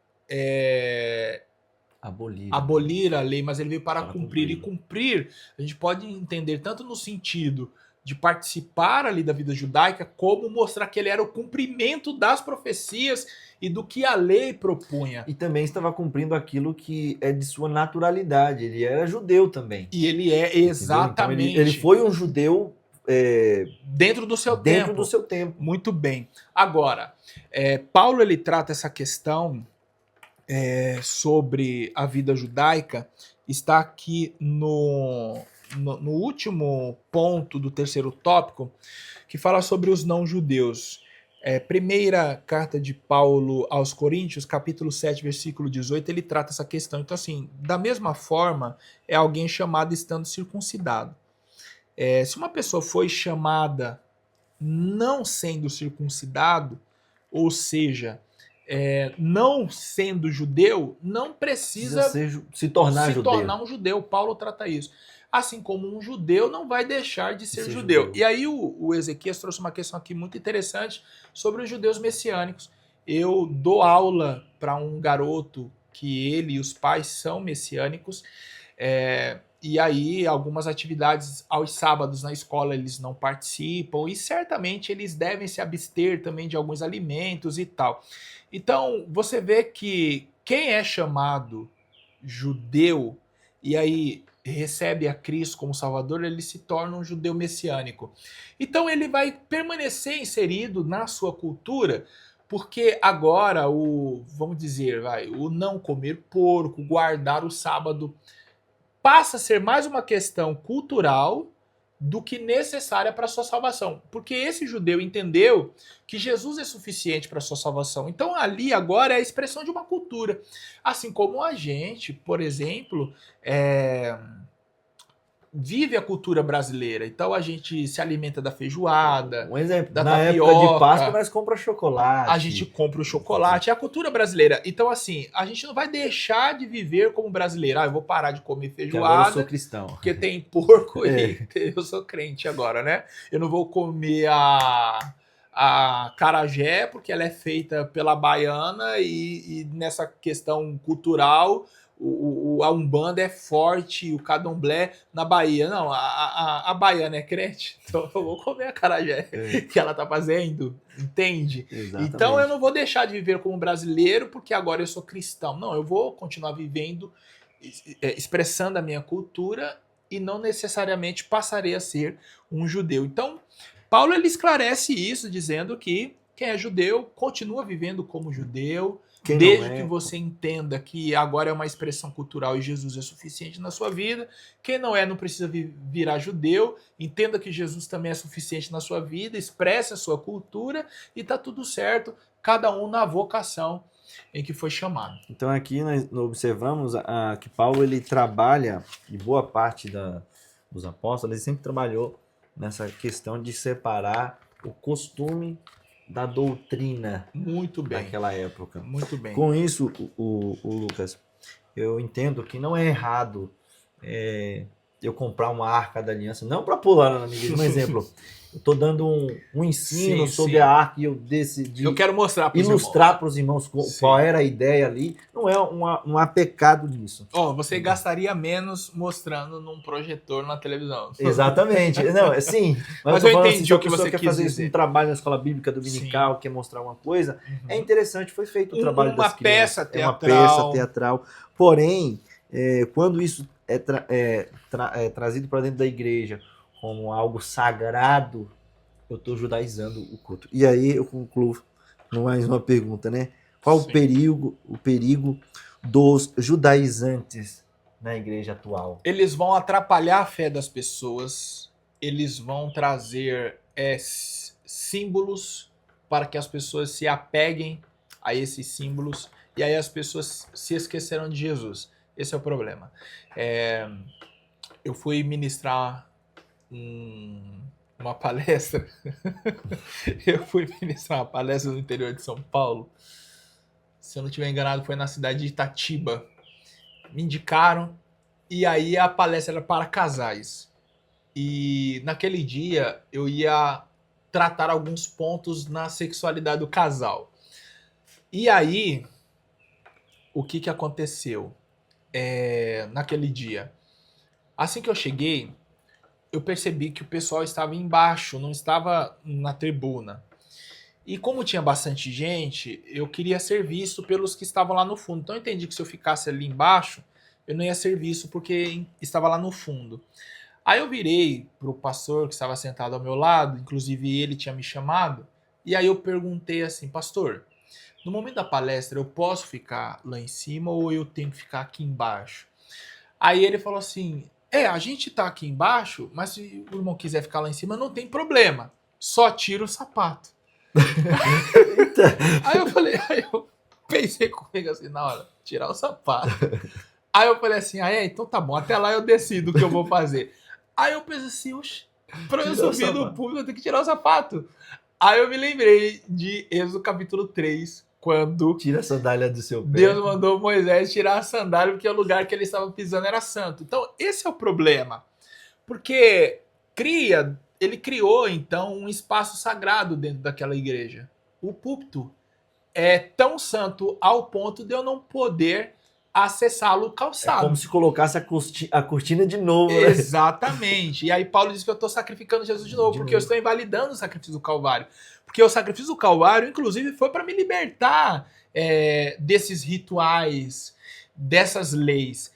abolir a lei, mas ele veio para cumprir. E cumprir, a gente pode entender tanto no sentido de participar ali da vida judaica, como mostrar que ele era o cumprimento das profecias e do que a lei propunha. E também estava cumprindo aquilo que é de sua naturalidade. Ele era judeu também. E ele é exatamente. Então, ele foi um judeu dentro do seu tempo. Muito bem. Agora, Paulo ele trata essa questão sobre a vida judaica, está aqui no último ponto do terceiro tópico, que fala sobre os não-judeus. Primeira carta de Paulo aos Coríntios, capítulo 7, versículo 18, ele trata essa questão. Então, assim, da mesma forma, é alguém chamado estando circuncidado. Se uma pessoa foi chamada não sendo circuncidado, ou seja, não sendo judeu, não precisa se tornar um judeu. Paulo trata isso. Assim como um judeu não vai deixar de ser judeu. E aí o Ezequias trouxe uma questão aqui muito interessante sobre os judeus messiânicos. Eu dou aula para um garoto que ele e os pais são messiânicos. E aí, algumas atividades aos sábados na escola eles não participam, e certamente eles devem se abster também de alguns alimentos e tal. Então, você vê que quem é chamado judeu e aí recebe a Cristo como Salvador, ele se torna um judeu messiânico. Então, ele vai permanecer inserido na sua cultura, porque agora vamos dizer, o não comer porco, guardar o sábado, passa a ser mais uma questão cultural do que necessária para a sua salvação. Porque esse judeu entendeu que Jesus é suficiente para a sua salvação. Então ali agora é a expressão de uma cultura. Assim como a gente, por exemplo, vive a cultura brasileira. Então a gente se alimenta da feijoada, Um exemplo, da na tapioca. época de Páscoa nós compramos chocolate. A gente compra o chocolate, é a cultura brasileira. Então, assim, a gente não vai deixar de viver como brasileiro. Eu vou parar de comer Que agora eu feijoada, sou cristão. porque tem porco e eu sou crente agora, né? Eu não vou comer a acarajé, porque ela é feita pela baiana e nessa questão cultural a Umbanda é forte, o Candomblé na Bahia. Não, a baiana é crente, então eu vou comer a acarajé que ela tá fazendo, entende? Exatamente. Então eu não vou deixar de viver como brasileiro porque agora eu sou cristão. Não, eu vou continuar vivendo, expressando a minha cultura e não necessariamente passarei a ser um judeu. Então, Paulo ele esclarece isso dizendo que quem é judeu continua vivendo como judeu, desde que você entenda que agora é uma expressão cultural e Jesus é suficiente na sua vida. Quem não é, não precisa virar judeu. Entenda que Jesus também é suficiente na sua vida, expresse a sua cultura e tá tudo certo, cada um na vocação em que foi chamado. Então aqui nós observamos que Paulo ele trabalha, e boa parte dos apóstolos, ele sempre trabalhou nessa questão de separar o costume da doutrina. Muito bem. Naquela época. Muito bem. Com isso, o Lucas, eu entendo que não é errado eu comprar uma arca da aliança, não para pular na minha igreja, um exemplo. Eu estou dando um ensino sobre a arca e eu decidi eu quero mostrar ilustrar para os irmãos qual era a ideia ali. Não há pecado nisso. Você gastaria menos mostrando num projetor na televisão. Exatamente. Não, sim. Mas eu entendi o que você quer quis fazer dizer. Um trabalho na escola bíblica dominical, quer mostrar uma coisa, é interessante, foi feito o trabalho das crianças. Uma peça teatral. É uma peça teatral. Porém, quando isso é trazido para dentro da igreja como algo sagrado, eu estou judaizando o culto. E aí eu concluo com mais uma pergunta, né? Qual o perigo dos judaizantes na igreja atual? Eles vão atrapalhar a fé das pessoas, eles vão trazer símbolos para que as pessoas se apeguem a esses símbolos e aí as pessoas se esquecerão de Jesus. Esse é o problema. Eu fui ministrar uma palestra. Eu fui ministrar uma palestra no interior de São Paulo. Se eu não estiver enganado, foi na cidade de Itatiba. Me indicaram e aí a palestra era para casais. E naquele dia eu ia tratar alguns pontos na sexualidade do casal. E aí, o que aconteceu naquele dia? Assim que eu cheguei, eu percebi que o pessoal estava embaixo, não estava na tribuna. E como tinha bastante gente, eu queria ser visto pelos que estavam lá no fundo. Então eu entendi que se eu ficasse ali embaixo, eu não ia ser visto porque estava lá no fundo. Aí eu virei para o pastor que estava sentado ao meu lado, inclusive ele tinha me chamado, e aí eu perguntei assim, pastor, no momento da palestra eu posso ficar lá em cima ou eu tenho que ficar aqui embaixo? Aí ele falou assim, a gente tá aqui embaixo, mas se o irmão quiser ficar lá em cima, não tem problema. Só tira o sapato. Aí eu pensei comigo assim, na hora, tirar o sapato. Aí eu falei assim, então tá bom, até lá eu decido o que eu vou fazer. Aí eu pensei assim, oxe, pra eu subir no público eu tenho que tirar o sapato. Aí eu me lembrei de Êxodo capítulo 3, quando tira a sandália do seu pé. Deus mandou Moisés tirar a sandália porque o lugar que ele estava pisando era santo. Então, esse é o problema. Porque ele criou, então, um espaço sagrado dentro daquela igreja. O púlpito é tão santo ao ponto de eu não poder acessá-lo É calçado. como se colocasse a cortina de novo, né? Exatamente. E aí Paulo diz que eu estou sacrificando Jesus de novo, porque eu estou invalidando o sacrifício do Calvário. Porque o sacrifício do Calvário, inclusive, foi para me libertar desses rituais, dessas leis.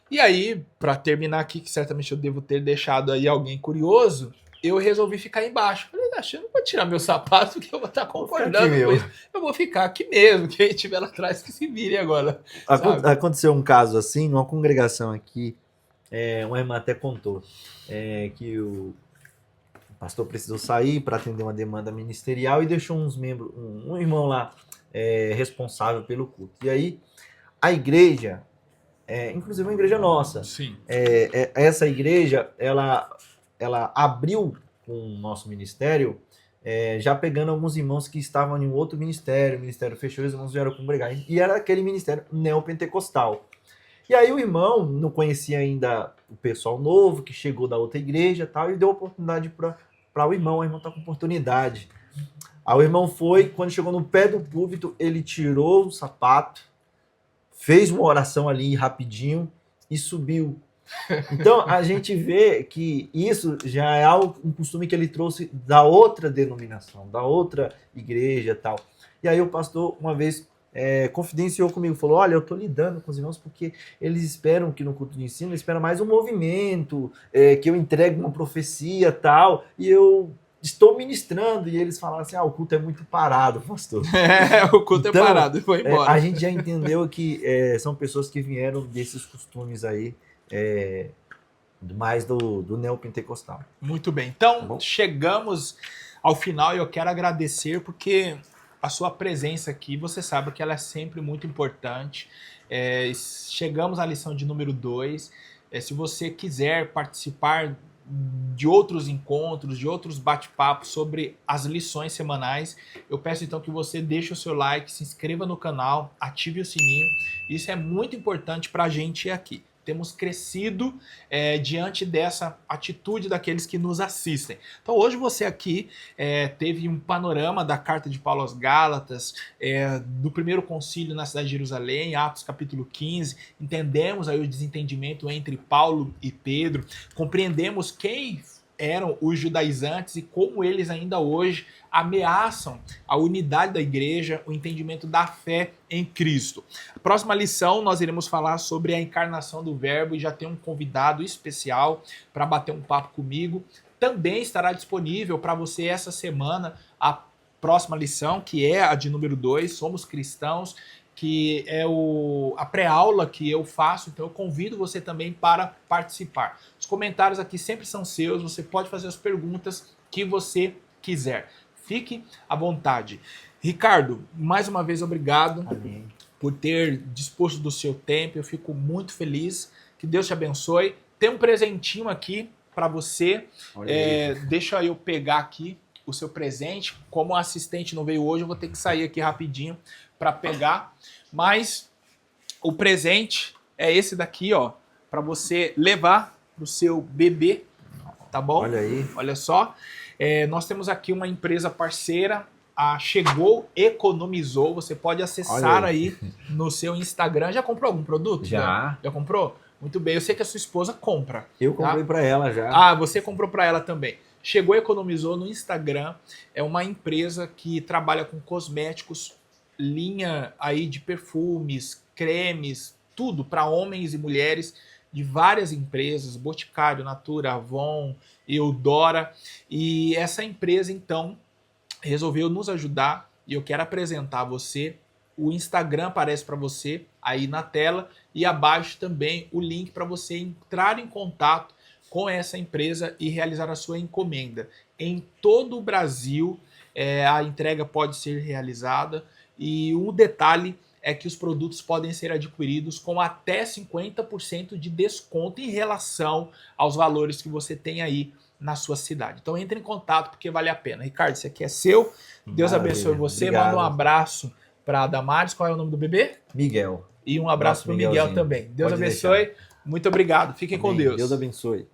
E aí, para terminar aqui, que certamente eu devo ter deixado aí alguém curioso, eu resolvi ficar embaixo. Falei, eu não vou tirar meu sapato, porque eu vou estar concordando com isso. Eu vou ficar aqui mesmo, quem estiver lá atrás que se vire agora. Sabe? Aconteceu um caso assim, numa congregação aqui, uma irmã até contou, que o pastor precisou sair para atender uma demanda ministerial e deixou uns membros, um irmão lá responsável pelo culto. E aí, a igreja, inclusive uma igreja nossa, Sim. Essa igreja, ela abriu com o nosso ministério, já pegando alguns irmãos que estavam em um outro ministério, o ministério fechou, os irmãos vieram congregar, e era aquele ministério neopentecostal. E aí o irmão não conhecia ainda o pessoal novo, que chegou da outra igreja e tal, e deu oportunidade para o irmão está com oportunidade. Aí o irmão foi, quando chegou no pé do púlpito, ele tirou o sapato, fez uma oração ali rapidinho e subiu. Então a gente vê que isso já é um costume que ele trouxe da outra denominação, da outra igreja e tal. E aí o pastor uma vez confidenciou comigo, falou, olha, eu estou lidando com os irmãos porque eles esperam que no culto de ensino, eles esperam mais um movimento, que eu entregue uma profecia e tal, e eu estou ministrando, e eles falaram assim, o culto é muito parado, pastor. O culto então, é parado e foi embora. A gente já entendeu que são pessoas que vieram desses costumes aí, mais do neopentecostal. Muito bem. Então, chegamos ao final e eu quero agradecer porque a sua presença aqui, você sabe que ela é sempre muito importante. Chegamos à lição de número 2. Se você quiser participar de outros encontros, de outros bate-papos sobre as lições semanais, eu peço então que você deixe o seu like, se inscreva no canal, ative o sininho. Isso é muito importante para a gente aqui. Temos crescido diante dessa atitude daqueles que nos assistem. Então hoje você aqui teve um panorama da carta de Paulo aos Gálatas, do primeiro concílio na cidade de Jerusalém, Atos capítulo 15, entendemos aí o desentendimento entre Paulo e Pedro, compreendemos quem eram os judaizantes e como eles ainda hoje ameaçam a unidade da igreja, o entendimento da fé em Cristo. Próxima lição, nós iremos falar sobre a encarnação do Verbo e já tem um convidado especial para bater um papo comigo. Também estará disponível para você essa semana a próxima lição, que é a de número 2, Somos Cristãos, que é a pré-aula que eu faço, então eu convido você também para participar. Os comentários aqui sempre são seus, você pode fazer as perguntas que você quiser. Fique à vontade. Ricardo, mais uma vez obrigado por ter disposto do seu tempo, eu fico muito feliz, que Deus te abençoe. Tem um presentinho aqui para você, deixa eu pegar aqui o seu presente, como o assistente não veio hoje, eu vou ter que sair aqui rapidinho para pegar, mas o presente é esse daqui, ó, para você levar pro seu bebê, tá bom? Olha aí. Olha só, nós temos aqui uma empresa parceira, a Chegou Economizou, você pode acessar aí no seu Instagram. Já comprou algum produto? Já. Já comprou? Muito bem, eu sei que a sua esposa compra. Eu comprei para ela já. Você comprou para ela também. Chegou Economizou no Instagram, é uma empresa que trabalha com cosméticos, linha aí de perfumes, cremes, tudo para homens e mulheres de várias empresas, Boticário, Natura, Avon, Eudora, e essa empresa então resolveu nos ajudar e eu quero apresentar a você. O Instagram aparece para você aí na tela e abaixo também o link para você entrar em contato com essa empresa e realizar a sua encomenda. Em todo o Brasil a entrega pode ser realizada e um detalhe é que os produtos podem ser adquiridos com até 50% de desconto em relação aos valores que você tem aí na sua cidade. Então entre em contato porque vale a pena. Ricardo, isso aqui é seu. Deus abençoe você. Obrigado. Manda um abraço para a Damares. Qual é o nome do bebê? Miguel. E um abraço para o Miguel também. Deus abençoe. Muito obrigado. Fiquem com Deus. Deus abençoe.